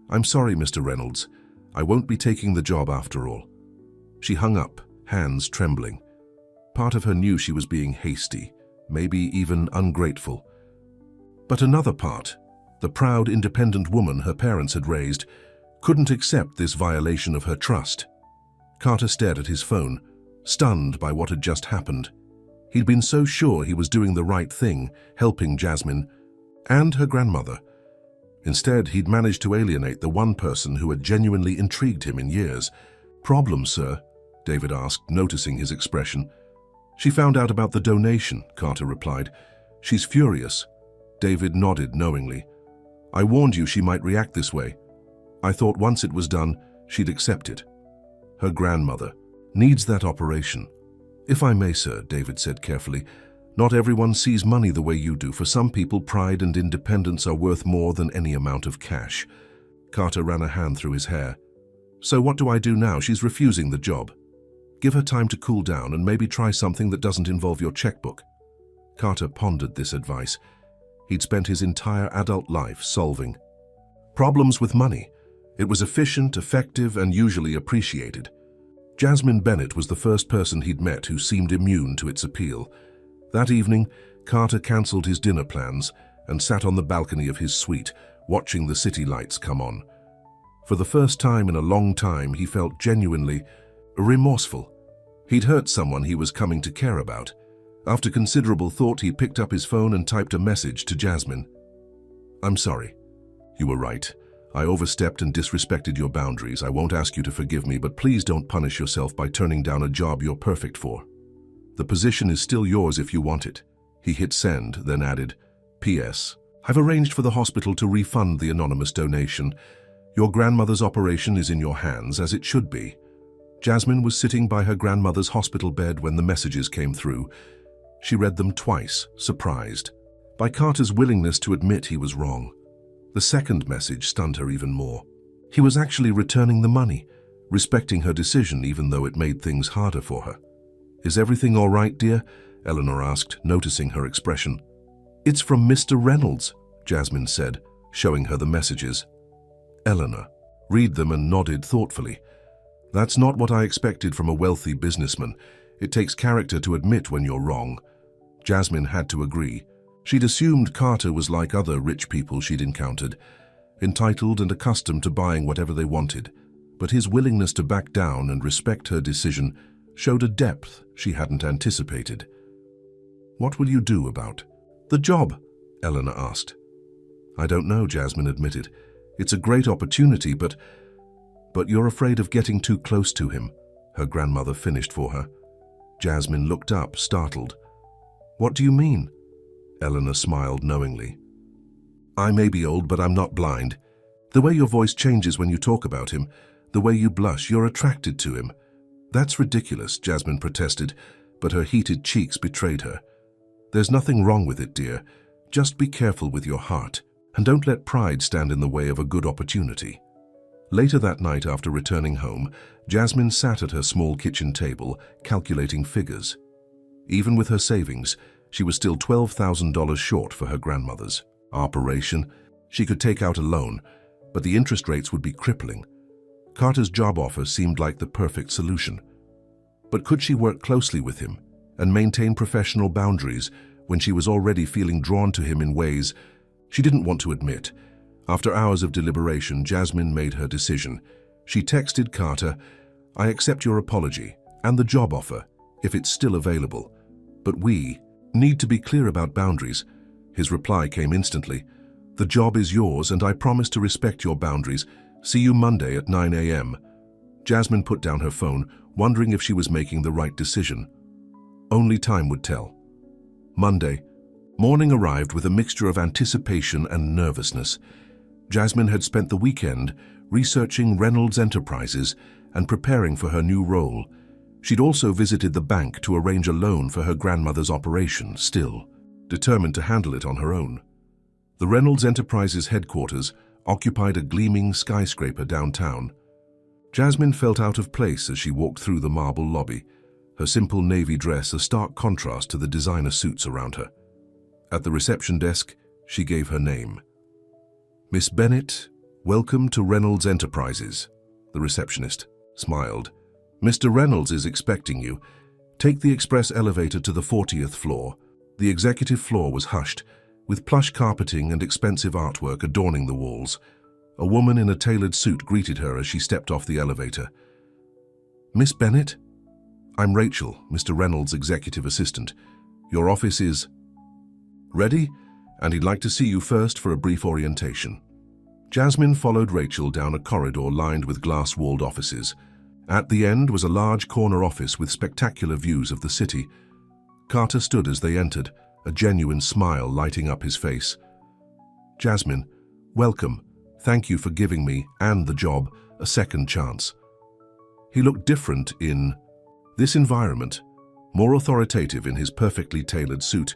I'm sorry, Mr. Reynolds. I won't be taking the job after all. She hung up, hands trembling. Part of her knew she was being hasty, maybe even ungrateful. But another part, the proud, independent woman her parents had raised, couldn't accept this violation of her trust. Carter stared at his phone, stunned by what had just happened. He'd been so sure he was doing the right thing, helping Jasmine and her grandmother. Instead, he'd managed to alienate the one person who had genuinely intrigued him in years. Problem, sir? David asked, noticing his expression. She found out about the donation, Carter replied. She's furious. David nodded knowingly. I warned you she might react this way. I thought once it was done, she'd accept it. Her grandmother needs that operation. If I may, sir, David said carefully, not everyone sees money the way you do. For some people, pride and independence are worth more than any amount of cash. Carter ran a hand through his hair. So what do I do now? She's refusing the job. Give her time to cool down and maybe try something that doesn't involve your checkbook. Carter pondered this advice. He'd spent his entire adult life solving problems with money. It was efficient, effective, and usually appreciated. Jasmine Bennet was the first person he'd met who seemed immune to its appeal. That evening, Carter cancelled his dinner plans and sat on the balcony of his suite, watching the city lights come on. For the first time in a long time, he felt genuinely remorseful. He'd hurt someone he was coming to care about. After considerable thought, he picked up his phone and typed a message to Jasmine. I'm sorry. You were right. I overstepped and disrespected your boundaries. I won't ask you to forgive me, but please don't punish yourself by turning down a job you're perfect for. The position is still yours if you want it. He hit send, then added, P.S. I've arranged for the hospital to refund the anonymous donation. Your grandmother's operation is in your hands, as it should be. Jasmine was sitting by her grandmother's hospital bed when the messages came through. She read them twice, surprised by Carter's willingness to admit he was wrong. The second message stunned her even more. He was actually returning the money, respecting her decision even though it made things harder for her. Is everything all right, dear? Eleanor asked, noticing her expression. It's from Mr. Reynolds, Jasmine said, showing her the messages. Eleanor read them and nodded thoughtfully. That's not what I expected from a wealthy businessman. It takes character to admit when you're wrong. Jasmine had to agree. She'd assumed Carter was like other rich people she'd encountered, entitled and accustomed to buying whatever they wanted, but his willingness to back down and respect her decision showed a depth she hadn't anticipated. "What will you do about the job?" Eleanor asked. "I don't know," Jasmine admitted. "It's a great opportunity, but you're afraid of getting too close to him," her grandmother finished for her. Jasmine looked up, startled. "What do you mean?" Eleanor smiled knowingly. "I may be old, but I'm not blind. The way your voice changes when you talk about him, the way you blush, you're attracted to him." "That's ridiculous," Jasmine protested, but her heated cheeks betrayed her. "There's nothing wrong with it, dear. Just be careful with your heart, and don't let pride stand in the way of a good opportunity." Later that night, after returning home, Jasmine sat at her small kitchen table, calculating figures. Even with her savings, she was still $12,000 short for her grandmother's operation. She could take out a loan, but the interest rates would be crippling. Carter's job offer seemed like the perfect solution. But could she work closely with him and maintain professional boundaries when she was already feeling drawn to him in ways she didn't want to admit? After hours of deliberation, Jasmine made her decision. She texted Carter, "I accept your apology and the job offer, if it's still available. But we need to be clear about boundaries." His reply came instantly. "The job is yours and I promise to respect your boundaries. See you Monday at 9 a.m. Jasmine put down her phone, wondering if she was making the right decision. Only time would tell. Monday. Morning arrived with a mixture of anticipation and nervousness. Jasmine had spent the weekend researching Reynolds Enterprises and preparing for her new role. She'd also visited the bank to arrange a loan for her grandmother's operation, still determined to handle it on her own. The Reynolds Enterprises headquarters occupied a gleaming skyscraper downtown. Jasmine felt out of place as she walked through the marble lobby, her simple navy dress a stark contrast to the designer suits around her. At the reception desk, she gave her name. "Miss Bennett, welcome to Reynolds Enterprises." The receptionist smiled. "Mr. Reynolds is expecting you. Take the express elevator to the 40th floor." The executive floor was hushed, with plush carpeting and expensive artwork adorning the walls. A woman in a tailored suit greeted her as she stepped off the elevator. "Miss Bennett? I'm Rachel, Mr. Reynolds' executive assistant. Your office is ready, and he'd like to see you first for a brief orientation." Jasmine followed Rachel down a corridor lined with glass-walled offices. At the end was a large corner office with spectacular views of the city. Carter stood as they entered, a genuine smile lighting up his face. "Jasmine, welcome. Thank you for giving me, and the job, a second chance." He looked different in this environment, more authoritative in his perfectly tailored suit,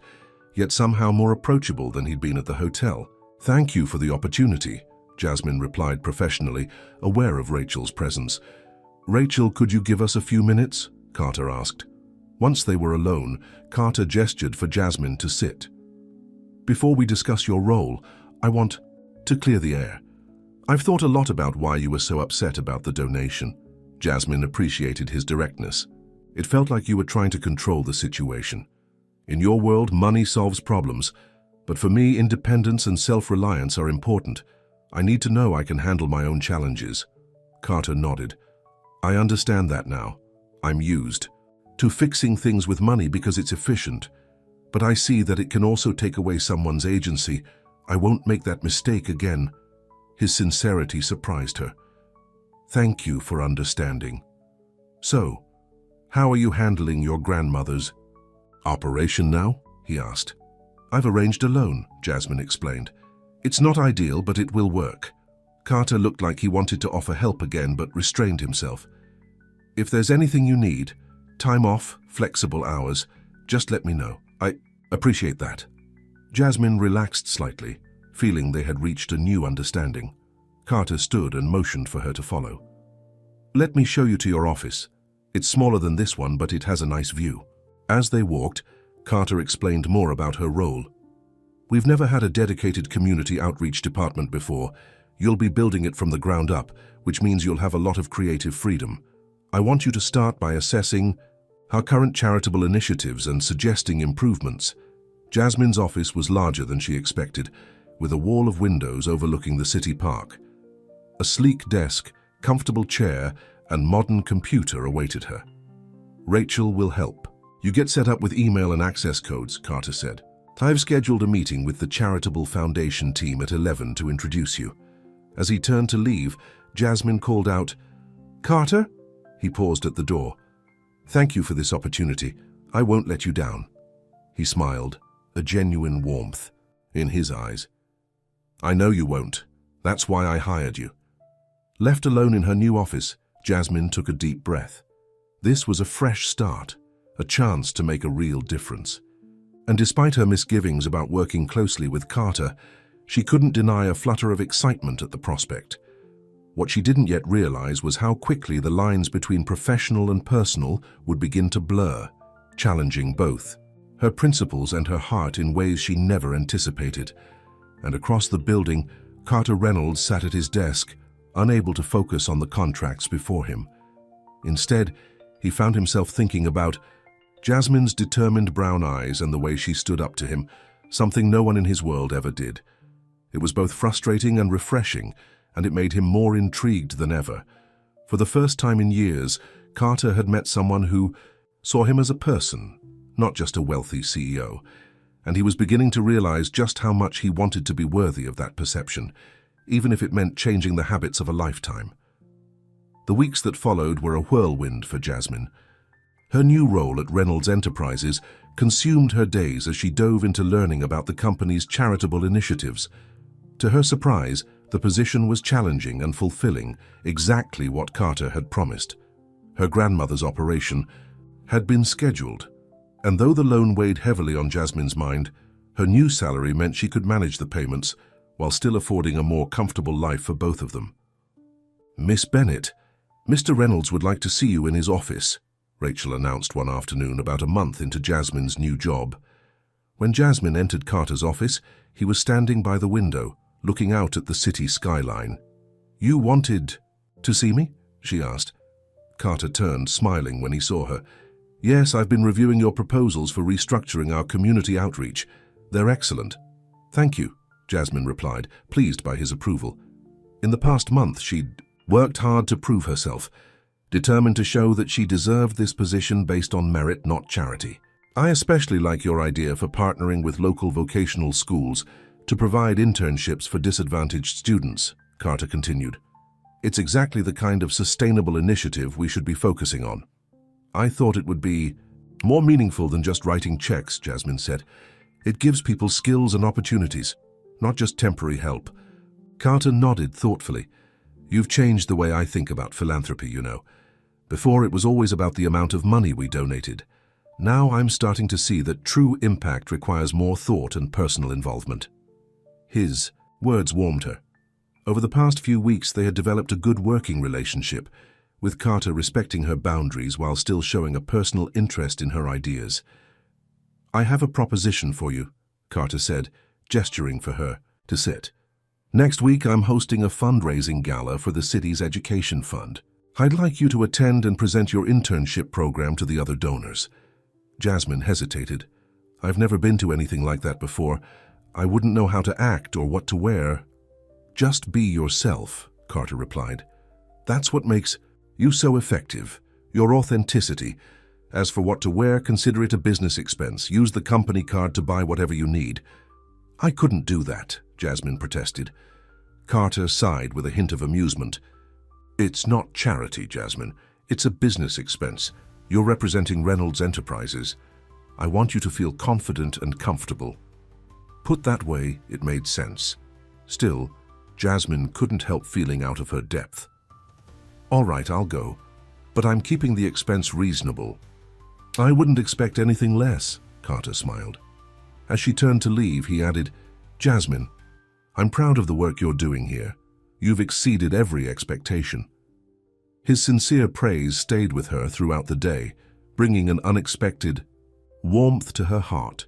yet somehow more approachable than he'd been at the hotel. "Thank you for the opportunity," Jasmine replied professionally, aware of Rachel's presence. "Rachel, could you give us a few minutes?" Carter asked. Once they were alone, Carter gestured for Jasmine to sit. "Before we discuss your role, I want to clear the air. I've thought a lot about why you were so upset about the donation." Jasmine appreciated his directness. It felt like you were trying to control the situation. "In your world, money solves problems, but for me, independence and self-reliance are important. I need to know I can handle my own challenges." Carter nodded. "I understand that now. I'm used to fixing things with money because it's efficient, but I see that it can also take away someone's agency. I won't make that mistake again." His sincerity surprised her. "Thank you for understanding. So, how are you handling your grandmother's operation now?" he asked. "I've arranged a loan," Jasmine explained. "It's not ideal, but it will work." Carter looked like he wanted to offer help again, but restrained himself. "If there's anything you need, time off, flexible hours, just let me know. I appreciate that." Jasmine relaxed slightly, feeling they had reached a new understanding. Carter stood and motioned for her to follow. "Let me show you to your office. It's smaller than this one, but it has a nice view." As they walked, Carter explained more about her role. "We've never had a dedicated community outreach department before. You'll be building it from the ground up, which means you'll have a lot of creative freedom. I want you to start by assessing..." her current charitable initiatives and suggesting improvements. Jasmine's office was larger than she expected, with a wall of windows overlooking the city park. A sleek desk, comfortable chair, and modern computer awaited her. "Rachel will help. You get set up with email and access codes," Carter said. "I've scheduled a meeting with the Charitable Foundation team at 11 to introduce you." As he turned to leave, Jasmine called out, "Carter?" He paused at the door. "Thank you for this opportunity. I won't let you down." He smiled, a genuine warmth in his eyes. "I know you won't. That's why I hired you." Left alone in her new office, Jasmine took a deep breath. This was a fresh start, a chance to make a real difference. And despite her misgivings about working closely with Carter, she couldn't deny a flutter of excitement at the prospect. What she didn't yet realize was how quickly the lines between professional and personal would begin to blur, challenging both her principles and her heart in ways she never anticipated. And across the building, Carter Reynolds sat at his desk, unable to focus on the contracts before him. Instead, he found himself thinking about Jasmine's determined brown eyes and the way she stood up to him, something no one in his world ever did. It was both frustrating and refreshing, and it made him more intrigued than ever. For the first time in years, Carter had met someone who saw him as a person, not just a wealthy CEO, and he was beginning to realize just how much he wanted to be worthy of that perception, even if it meant changing the habits of a lifetime. The weeks that followed were a whirlwind for Jasmine. Her new role at Reynolds Enterprises consumed her days as she dove into learning about the company's charitable initiatives. To her surprise, the position was challenging and fulfilling, exactly what Carter had promised. Her grandmother's operation had been scheduled, and though the loan weighed heavily on Jasmine's mind, her new salary meant she could manage the payments while still affording a more comfortable life for both of them. "Miss Bennett, Mr. Reynolds would like to see you in his office," Rachel announced one afternoon about a month into Jasmine's new job. When Jasmine entered Carter's office, he was standing by the window, looking out at the city skyline. "You wanted to see me?" she asked. Carter turned, smiling when he saw her. "Yes, I've been reviewing your proposals for restructuring our community outreach. They're excellent." "Thank you," Jasmine replied, pleased by his approval. In the past month, she'd worked hard to prove herself, determined to show that she deserved this position based on merit, not charity. "I especially like your idea for partnering with local vocational schools to provide internships for disadvantaged students," Carter continued. "It's exactly the kind of sustainable initiative we should be focusing on." "I thought it would be more meaningful than just writing checks," Jasmine said. "It gives people skills and opportunities, not just temporary help." Carter nodded thoughtfully. "You've changed the way I think about philanthropy, you know. Before, it was always about the amount of money we donated. Now I'm starting to see that true impact requires more thought and personal involvement." His words warmed her. Over the past few weeks, they had developed a good working relationship, with Carter respecting her boundaries while still showing a personal interest in her ideas. "I have a proposition for you," Carter said, gesturing for her to sit. "Next week, I'm hosting a fundraising gala for the city's education fund. I'd like you to attend and present your internship program to the other donors." Jasmine hesitated. "I've never been to anything like that before. I wouldn't know how to act or what to wear." "Just be yourself," Carter replied. "That's what makes you so effective, your authenticity. As for what to wear, consider it a business expense. Use the company card to buy whatever you need." "I couldn't do that," Jasmine protested. Carter sighed with a hint of amusement. "It's not charity, Jasmine. It's a business expense. You're representing Reynolds Enterprises. I want you to feel confident and comfortable." Put that way, it made sense. Still, Jasmine couldn't help feeling out of her depth. "All right, I'll go, but I'm keeping the expense reasonable." "I wouldn't expect anything less," Carter smiled. As she turned to leave, he added, "Jasmine, I'm proud of the work you're doing here. You've exceeded every expectation." His sincere praise stayed with her throughout the day, bringing an unexpected warmth to her heart.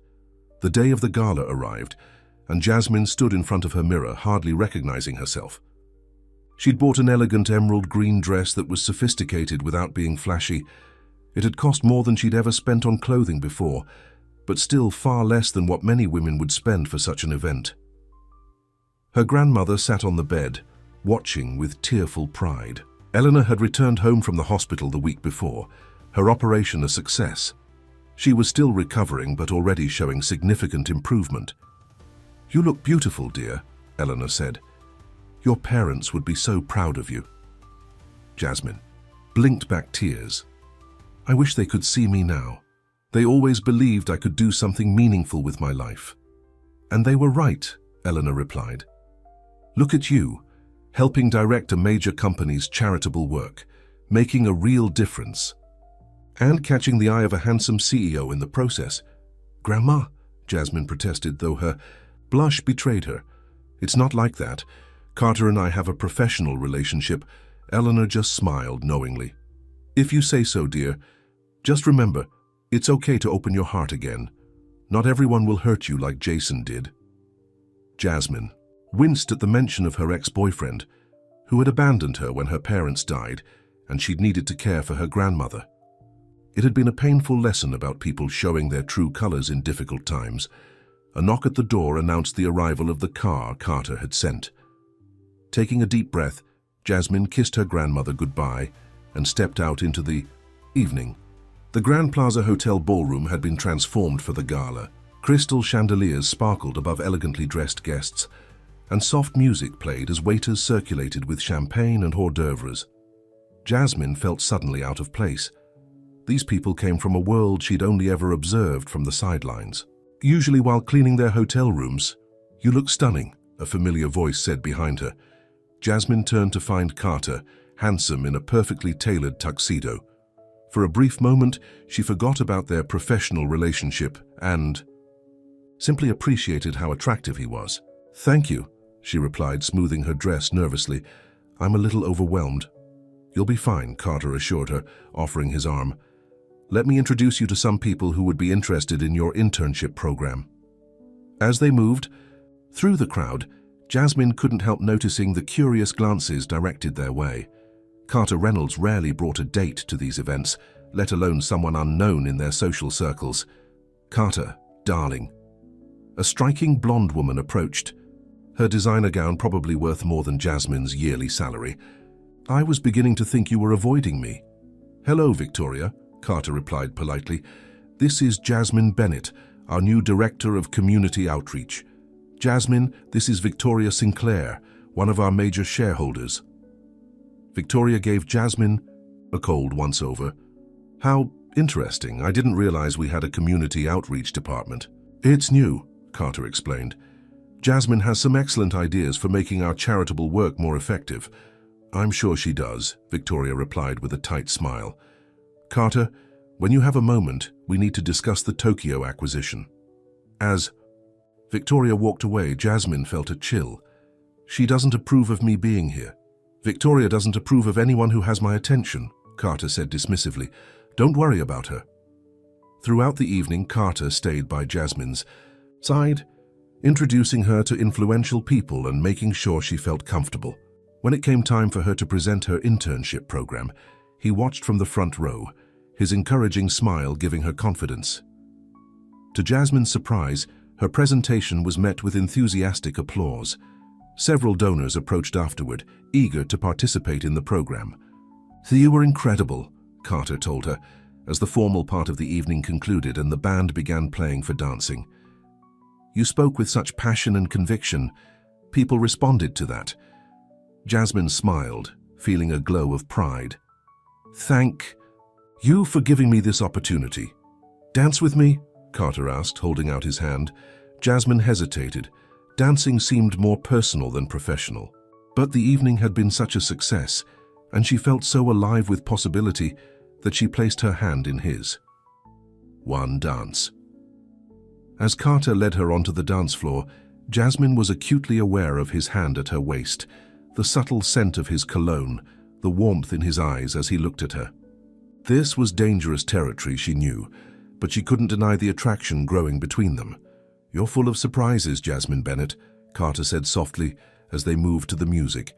The day of the gala arrived, and Jasmine stood in front of her mirror, hardly recognizing herself. She'd bought an elegant emerald green dress that was sophisticated without being flashy. It had cost more than she'd ever spent on clothing before, but still far less than what many women would spend for such an event. Her grandmother sat on the bed, watching with tearful pride. Eleanor had returned home from the hospital the week before, her operation a success. She was still recovering but already showing significant improvement. "You look beautiful, dear," Eleanor said. "Your parents would be so proud of you." Jasmine blinked back tears. "I wish they could see me now. They always believed I could do something meaningful with my life." "And they were right," Eleanor replied. "Look at you, helping direct a major company's charitable work, making a real difference. And catching the eye of a handsome CEO in the process." "Grandma," Jasmine protested, though her blush betrayed her. "It's not like that. Carter and I have a professional relationship." Eleanor just smiled knowingly. "If you say so, dear. Just remember, it's okay to open your heart again. Not everyone will hurt you like Jason did." Jasmine winced at the mention of her ex-boyfriend, who had abandoned her when her parents died and she'd needed to care for her grandmother. It had been a painful lesson about people showing their true colors in difficult times. A knock at the door announced the arrival of the car Carter had sent. Taking a deep breath, Jasmine kissed her grandmother goodbye and stepped out into the evening. The Grand Plaza Hotel ballroom had been transformed for the gala. Crystal chandeliers sparkled above elegantly dressed guests, and soft music played as waiters circulated with champagne and hors d'oeuvres. Jasmine felt suddenly out of place. These people came from a world she'd only ever observed from the sidelines. Usually while cleaning their hotel rooms, "You look stunning," a familiar voice said behind her. Jasmine turned to find Carter, handsome in a perfectly tailored tuxedo. For a brief moment, she forgot about their professional relationship and simply appreciated how attractive he was. "Thank you," she replied, smoothing her dress nervously. "I'm a little overwhelmed." "You'll be fine," Carter assured her, offering his arm. "Let me introduce you to some people who would be interested in your internship program." As they moved through the crowd, Jasmine couldn't help noticing the curious glances directed their way. Carter Reynolds rarely brought a date to these events, let alone someone unknown in their social circles. "Carter, darling." A striking blonde woman approached, her designer gown probably worth more than Jasmine's yearly salary. "I was beginning to think you were avoiding me." "Hello, Victoria," Carter replied politely. "This is Jasmine Bennett, our new Director of Community Outreach. Jasmine, this is Victoria Sinclair, one of our major shareholders." Victoria gave Jasmine a cold once-over. "How interesting. I didn't realize we had a community outreach department." "It's new," Carter explained. "Jasmine has some excellent ideas for making our charitable work more effective." "I'm sure she does," Victoria replied with a tight smile. "Carter, when you have a moment, we need to discuss the Tokyo acquisition." As Victoria walked away, Jasmine felt a chill. "She doesn't approve of me being here." "Victoria doesn't approve of anyone who has my attention," Carter said dismissively. "Don't worry about her." Throughout the evening, Carter stayed by Jasmine's side, introducing her to influential people and making sure she felt comfortable. When it came time for her to present her internship program, he watched from the front row, his encouraging smile giving her confidence. To Jasmine's surprise, her presentation was met with enthusiastic applause. Several donors approached afterward, eager to participate in the program. "You were incredible," Carter told her, as the formal part of the evening concluded and the band began playing for dancing. "You spoke with such passion and conviction. People responded to that." Jasmine smiled, feeling a glow of pride. "Thank you for giving me this opportunity." "Dance with me?" Carter asked, holding out his hand. Jasmine hesitated. Dancing seemed more personal than professional. But the evening had been such a success, and she felt so alive with possibility that she placed her hand in his. One dance. As Carter led her onto the dance floor, Jasmine was acutely aware of his hand at her waist, the subtle scent of his cologne, the warmth in his eyes as he looked at her. This was dangerous territory, she knew, but she couldn't deny the attraction growing between them. "You're full of surprises, Jasmine Bennett," Carter said softly as they moved to the music.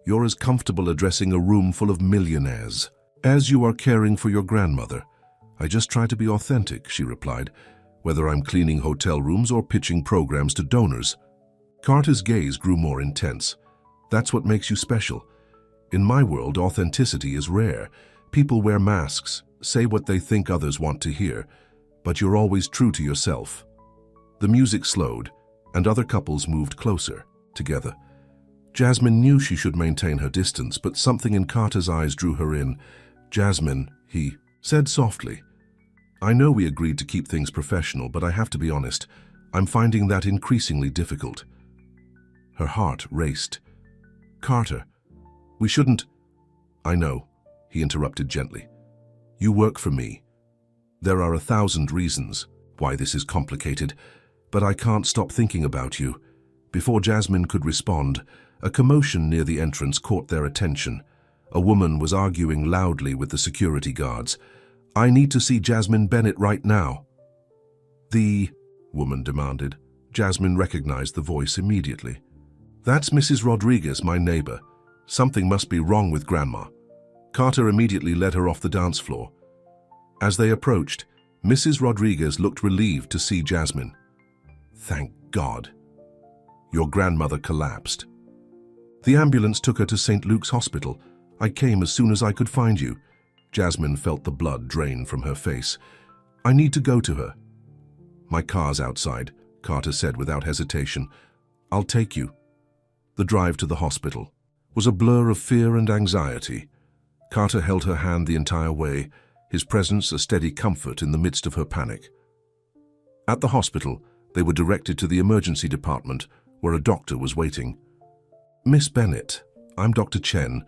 "You're as comfortable addressing a room full of millionaires as you are caring for your grandmother." I just try to be authentic, she replied, whether I'm cleaning hotel rooms or pitching programs to donors. Carter's gaze grew more intense. That's what makes you special. In my world, authenticity is rare. People wear masks, say what they think others want to hear, but you're always true to yourself. The music slowed, and other couples moved closer, together. Jasmine knew she should maintain her distance, but something in Carter's eyes drew her in. "Jasmine," he said softly, "I know we agreed to keep things professional, but I have to be honest. I'm finding that increasingly difficult." Her heart raced. "Carter, we shouldn't—" "I know," he interrupted gently. "You work for me. There are 1,000 reasons why this is complicated, but I can't stop thinking about you." Before Jasmine could respond, a commotion near the entrance caught their attention. A woman was arguing loudly with the security guards. "I need to see Jasmine Bennett right now." "The," woman demanded. Jasmine recognized the voice immediately. "That's Mrs. Rodriguez, my neighbor. Something must be wrong with Grandma." Carter immediately led her off the dance floor. As they approached, Mrs. Rodriguez looked relieved to see Jasmine. "Thank God. Your grandmother collapsed." "The ambulance took her to St. Luke's Hospital. I came as soon as I could find you." Jasmine felt the blood drain from her face. "I need to go to her." "My car's outside," Carter said without hesitation. "I'll take you." The drive to the hospital was a blur of fear and anxiety. Carter held her hand the entire way, his presence a steady comfort in the midst of her panic. At the hospital, they were directed to the emergency department, where a doctor was waiting. "Miss Bennett, I'm Dr. Chen.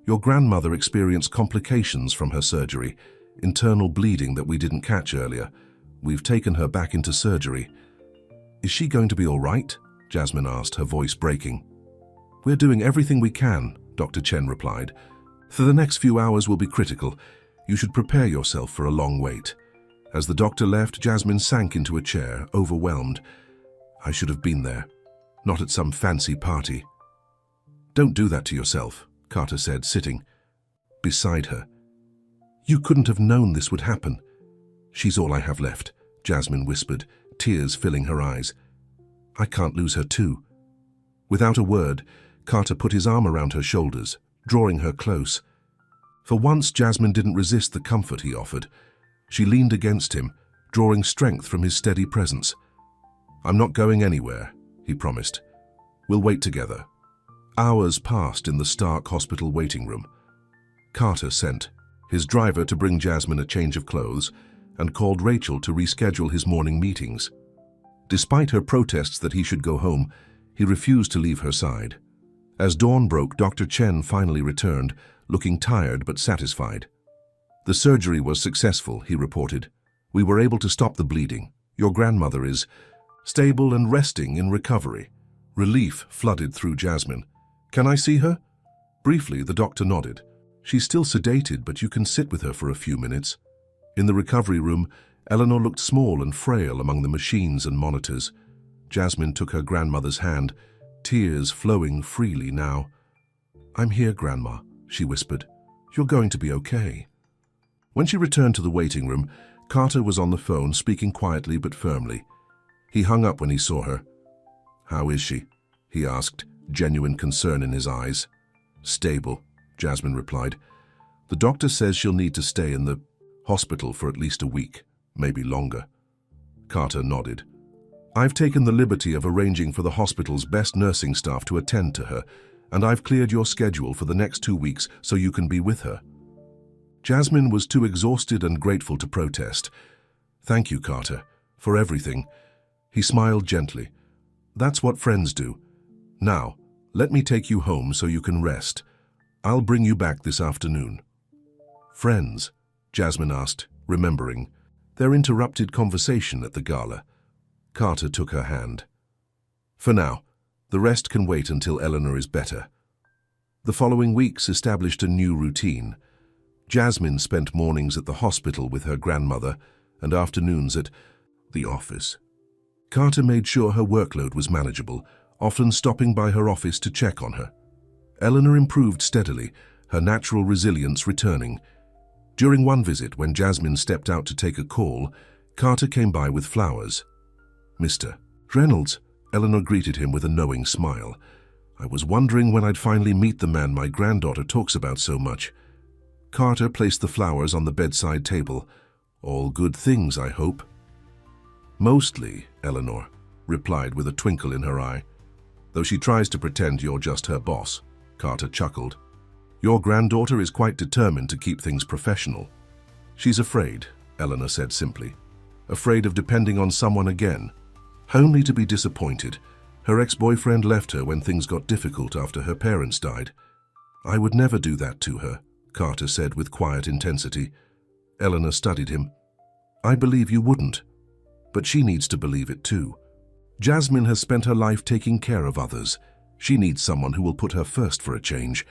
Your grandmother experienced complications from her surgery, internal bleeding that we didn't catch earlier. We've taken her back into surgery." "Is she going to be all right?" Jasmine asked, her voice breaking. "We're doing everything we can," Dr. Chen replied. "For the next few hours will be critical. You should prepare yourself for a long wait." As the doctor left, Jasmine sank into a chair, overwhelmed. "I should have been there, not at some fancy party." "Don't do that to yourself," Carter said, sitting beside her. "You couldn't have known this would happen." "She's all I have left," Jasmine whispered, tears filling her eyes. "I can't lose her too." Without a word, Carter put his arm around her shoulders, drawing her close. For once, Jasmine didn't resist the comfort he offered. She leaned against him, drawing strength from his steady presence. "I'm not going anywhere," he promised. "We'll wait together." Hours passed in the Stark Hospital waiting room. Carter sent his driver to bring Jasmine a change of clothes and called Rachel to reschedule his morning meetings. Despite her protests that he should go home, he refused to leave her side. As dawn broke, Dr. Chen finally returned, looking tired but satisfied. "The surgery was successful," he reported. "We were able to stop the bleeding. Your grandmother is stable and resting in recovery." Relief flooded through Jasmine. "Can I see her?" Briefly, the doctor nodded. "She's still sedated, but you can sit with her for a few minutes." In the recovery room, Eleanor looked small and frail among the machines and monitors. Jasmine took her grandmother's hand, tears flowing freely now. "I'm here, Grandma," she whispered. "You're going to be okay." When she returned to the waiting room, Carter was on the phone, speaking quietly but firmly. He hung up when he saw her. "How is she?" he asked, genuine concern in his eyes. "Stable," Jasmine replied. "The doctor says she'll need to stay in the hospital for at least a week, maybe longer." Carter nodded. "I've taken the liberty of arranging for the hospital's best nursing staff to attend to her, and I've cleared your schedule for the next 2 weeks so you can be with her." Jasmine was too exhausted and grateful to protest. "Thank you, Carter, for everything." He smiled gently. "That's what friends do. Now, let me take you home so you can rest. I'll bring you back this afternoon." "Friends?" Jasmine asked, remembering their interrupted conversation at the gala. Carter took her hand. "For now, the rest can wait until Eleanor is better." The following weeks established a new routine. Jasmine spent mornings at the hospital with her grandmother and afternoons at the office. Carter made sure her workload was manageable, often stopping by her office to check on her. Eleanor improved steadily, her natural resilience returning. During one visit, when Jasmine stepped out to take a call, Carter came by with flowers. "Mr. Reynolds," Eleanor greeted him with a knowing smile. "I was wondering when I'd finally meet the man my granddaughter talks about so much." Carter placed the flowers on the bedside table. "All good things, I hope." "Mostly," Eleanor replied with a twinkle in her eye. "Though she tries to pretend you're just her boss," Carter chuckled. "Your granddaughter is quite determined to keep things professional." "She's afraid," Eleanor said simply. "Afraid of depending on someone again, only to be disappointed. Her ex-boyfriend left her when things got difficult after her parents died." "I would never do that to her," Carter said with quiet intensity. Eleanor studied him. "I believe you wouldn't, but she needs to believe it too. Jasmine has spent her life taking care of others. She needs someone who will put her first for a change."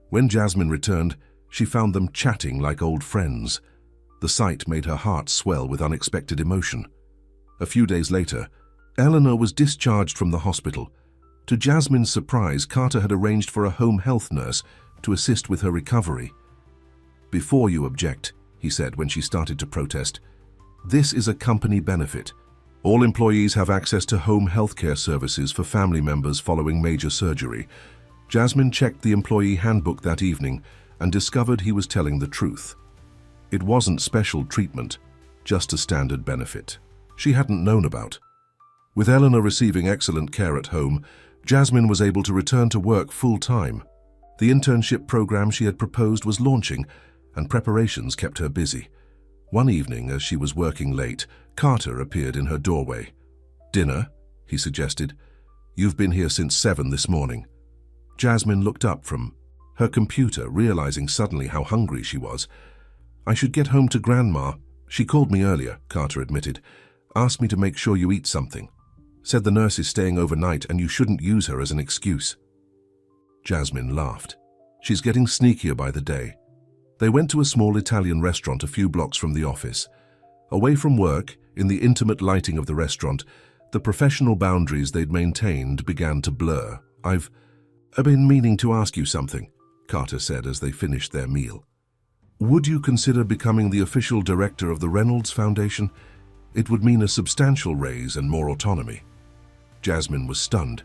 When Jasmine returned, she found them chatting like old friends. The sight made her heart swell with unexpected emotion. A few days later, Eleanor was discharged from the hospital. To Jasmine's surprise, Carter had arranged for a home health nurse to assist with her recovery. "Before you object," he said when she started to protest, "this is a company benefit. All employees have access to home health care services for family members following major surgery." Jasmine checked the employee handbook that evening and discovered he was telling the truth. It wasn't special treatment, just a standard benefit she hadn't known about. With Eleanor receiving excellent care at home, Jasmine was able to return to work full-time. The internship program she had proposed was launching, and preparations kept her busy. One evening, as she was working late, Carter appeared in her doorway. "Dinner?" he suggested. "You've been here since 7 this morning." Jasmine looked up from her computer, realizing suddenly how hungry she was. "I should get home to Grandma. She called me earlier," Carter admitted. "Asked me to make sure you eat something. Said the nurse is staying overnight and you shouldn't use her as an excuse." Jasmine laughed. "She's getting sneakier by the day." They went to a small Italian restaurant a few blocks from the office. Away from work, in the intimate lighting of the restaurant, the professional boundaries they'd maintained began to blur. I've been meaning to ask you something," Carter said as they finished their meal. "Would you consider becoming the official director of the Reynolds Foundation? It would mean a substantial raise and more autonomy." Jasmine was stunned.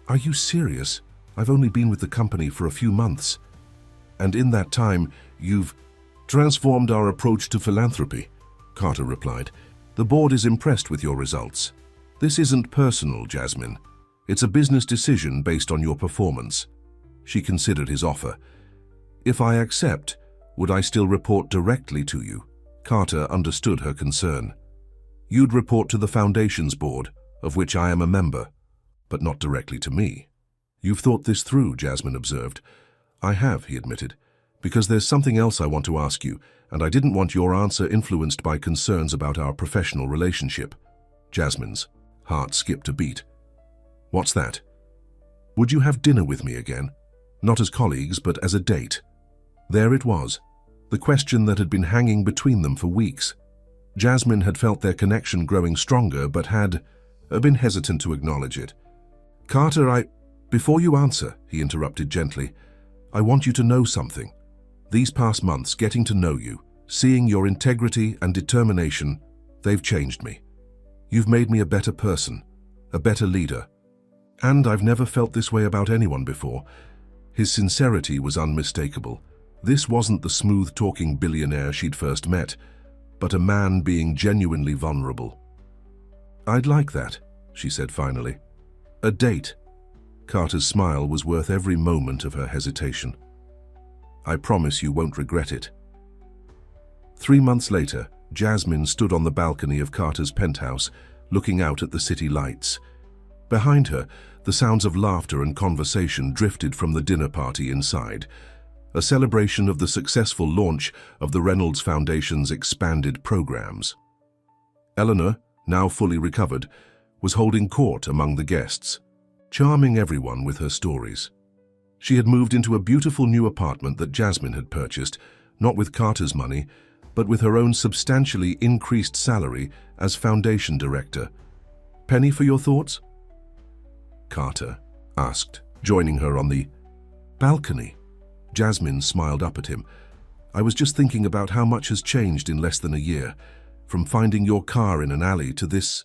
"Are you serious? I've only been with the company for a few months. And in that time, you've transformed our approach to philanthropy," Carter replied. "The board is impressed with your results. This isn't personal, Jasmine. It's a business decision based on your performance." She considered his offer. "If I accept, would I still report directly to you?" Carter understood her concern. "You'd report to the Foundation's board, of which I am a member, but not directly to me." "You've thought this through," Jasmine observed. "I have," he admitted, "because there's something else I want to ask you, and I didn't want your answer influenced by concerns about our professional relationship." Jasmine's heart skipped a beat. "What's that?" "Would you have dinner with me again? Not as colleagues, but as a date." There it was, the question that had been hanging between them for weeks. Jasmine had felt their connection growing stronger, but had been hesitant to acknowledge it. "Carter, Before you answer," he interrupted gently, "I want you to know something. These past months, getting to know you, seeing your integrity and determination, they've changed me. You've made me a better person, a better leader. And I've never felt this way about anyone before." His sincerity was unmistakable. This wasn't the smooth-talking billionaire she'd first met, but a man being genuinely vulnerable. "I'd like that," she said finally. "A date." Carter's smile was worth every moment of her hesitation. "I promise you won't regret it." 3 months later, Jasmine stood on the balcony of Carter's penthouse, looking out at the city lights. Behind her, the sounds of laughter and conversation drifted from the dinner party inside, a celebration of the successful launch of the Reynolds Foundation's expanded programs. Eleanor, now fully recovered, was holding court among the guests, charming everyone with her stories. She had moved into a beautiful new apartment that Jasmine had purchased, not with Carter's money, but with her own substantially increased salary as foundation director. "Penny for your thoughts?" Carter asked, joining her on the balcony. Jasmine smiled up at him. I was just thinking about how much has changed in less than a year, from finding your car in an alley to this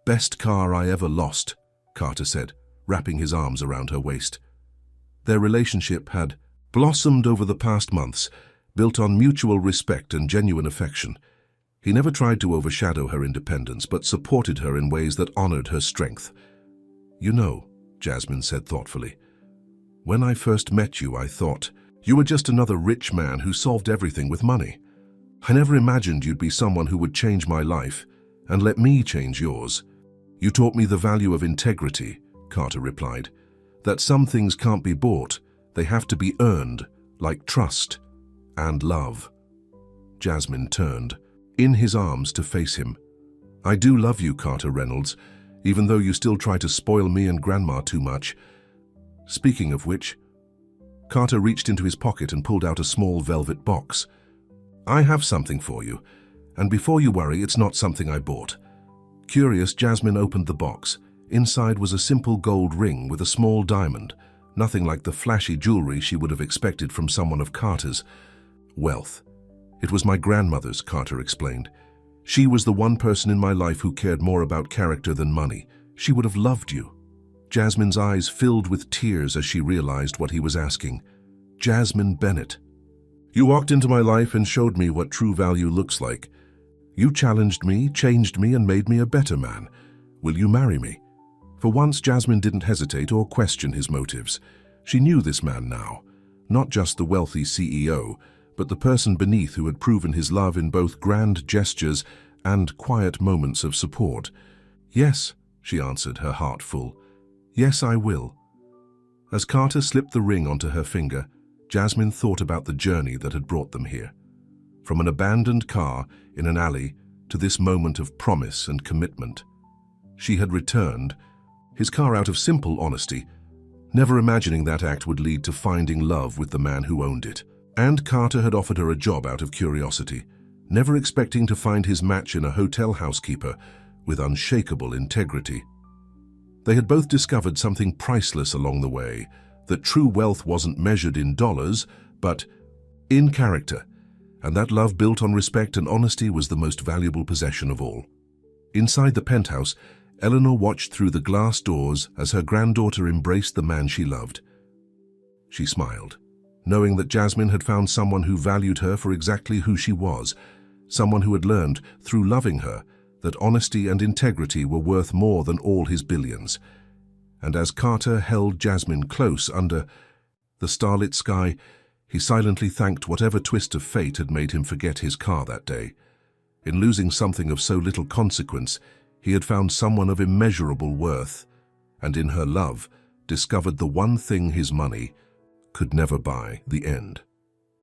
best car I ever lost, Carter said, wrapping his arms around her waist. Their relationship had blossomed over the past months, built on mutual respect and genuine affection. He never tried to overshadow her independence, but supported her in ways that honored her strength. "You know," Jasmine said thoughtfully, "when I first met you, I thought you were just another rich man who solved everything with money. I never imagined you'd be someone who would change my life and let me change yours. You taught me the value of integrity," Carter replied, "that some things can't be bought, they have to be earned, like trust and love." Jasmine turned, in his arms, to face him. "I do love you, Carter Reynolds, even though you still try to spoil me and Grandma too much. Speaking of which," Carter reached into his pocket and pulled out a small velvet box. "I have something for you, and before you worry, it's not something I bought." Curious, Jasmine opened the box. Inside was a simple gold ring with a small diamond, nothing like the flashy jewelry she would have expected from someone of Carter's wealth. "It was my grandmother's," Carter explained. "She was the one person in my life who cared more about character than money. She would have loved you." Jasmine's eyes filled with tears as she realized what he was asking. "Jasmine Bennett, you walked into my life and showed me what true value looks like. You challenged me, changed me, and made me a better man. Will you marry me?" For once, Jasmine didn't hesitate or question his motives. She knew this man now, not just the wealthy CEO, but the person beneath who had proven his love in both grand gestures and quiet moments of support. "Yes," she answered, her heart full. "Yes, I will." As Carter slipped the ring onto her finger, Jasmine thought about the journey that had brought them here. From an abandoned car in an alley to this moment of promise and commitment. She had returned his car out of simple honesty, never imagining that act would lead to finding love with the man who owned it. And Carter had offered her a job out of curiosity, never expecting to find his match in a hotel housekeeper with unshakable integrity. They had both discovered something priceless along the way, that true wealth wasn't measured in dollars, but in character, and that love built on respect and honesty was the most valuable possession of all. Inside the penthouse, Eleanor watched through the glass doors as her granddaughter embraced the man she loved. She smiled, knowing that Jasmine had found someone who valued her for exactly who she was, someone who had learned, through loving her, that honesty and integrity were worth more than all his billions. And as Carter held Jasmine close under the starlit sky, he silently thanked whatever twist of fate had made him forget his car that day. In losing something of so little consequence, he had found someone of immeasurable worth, and in her love discovered the one thing his money could never buy: the end.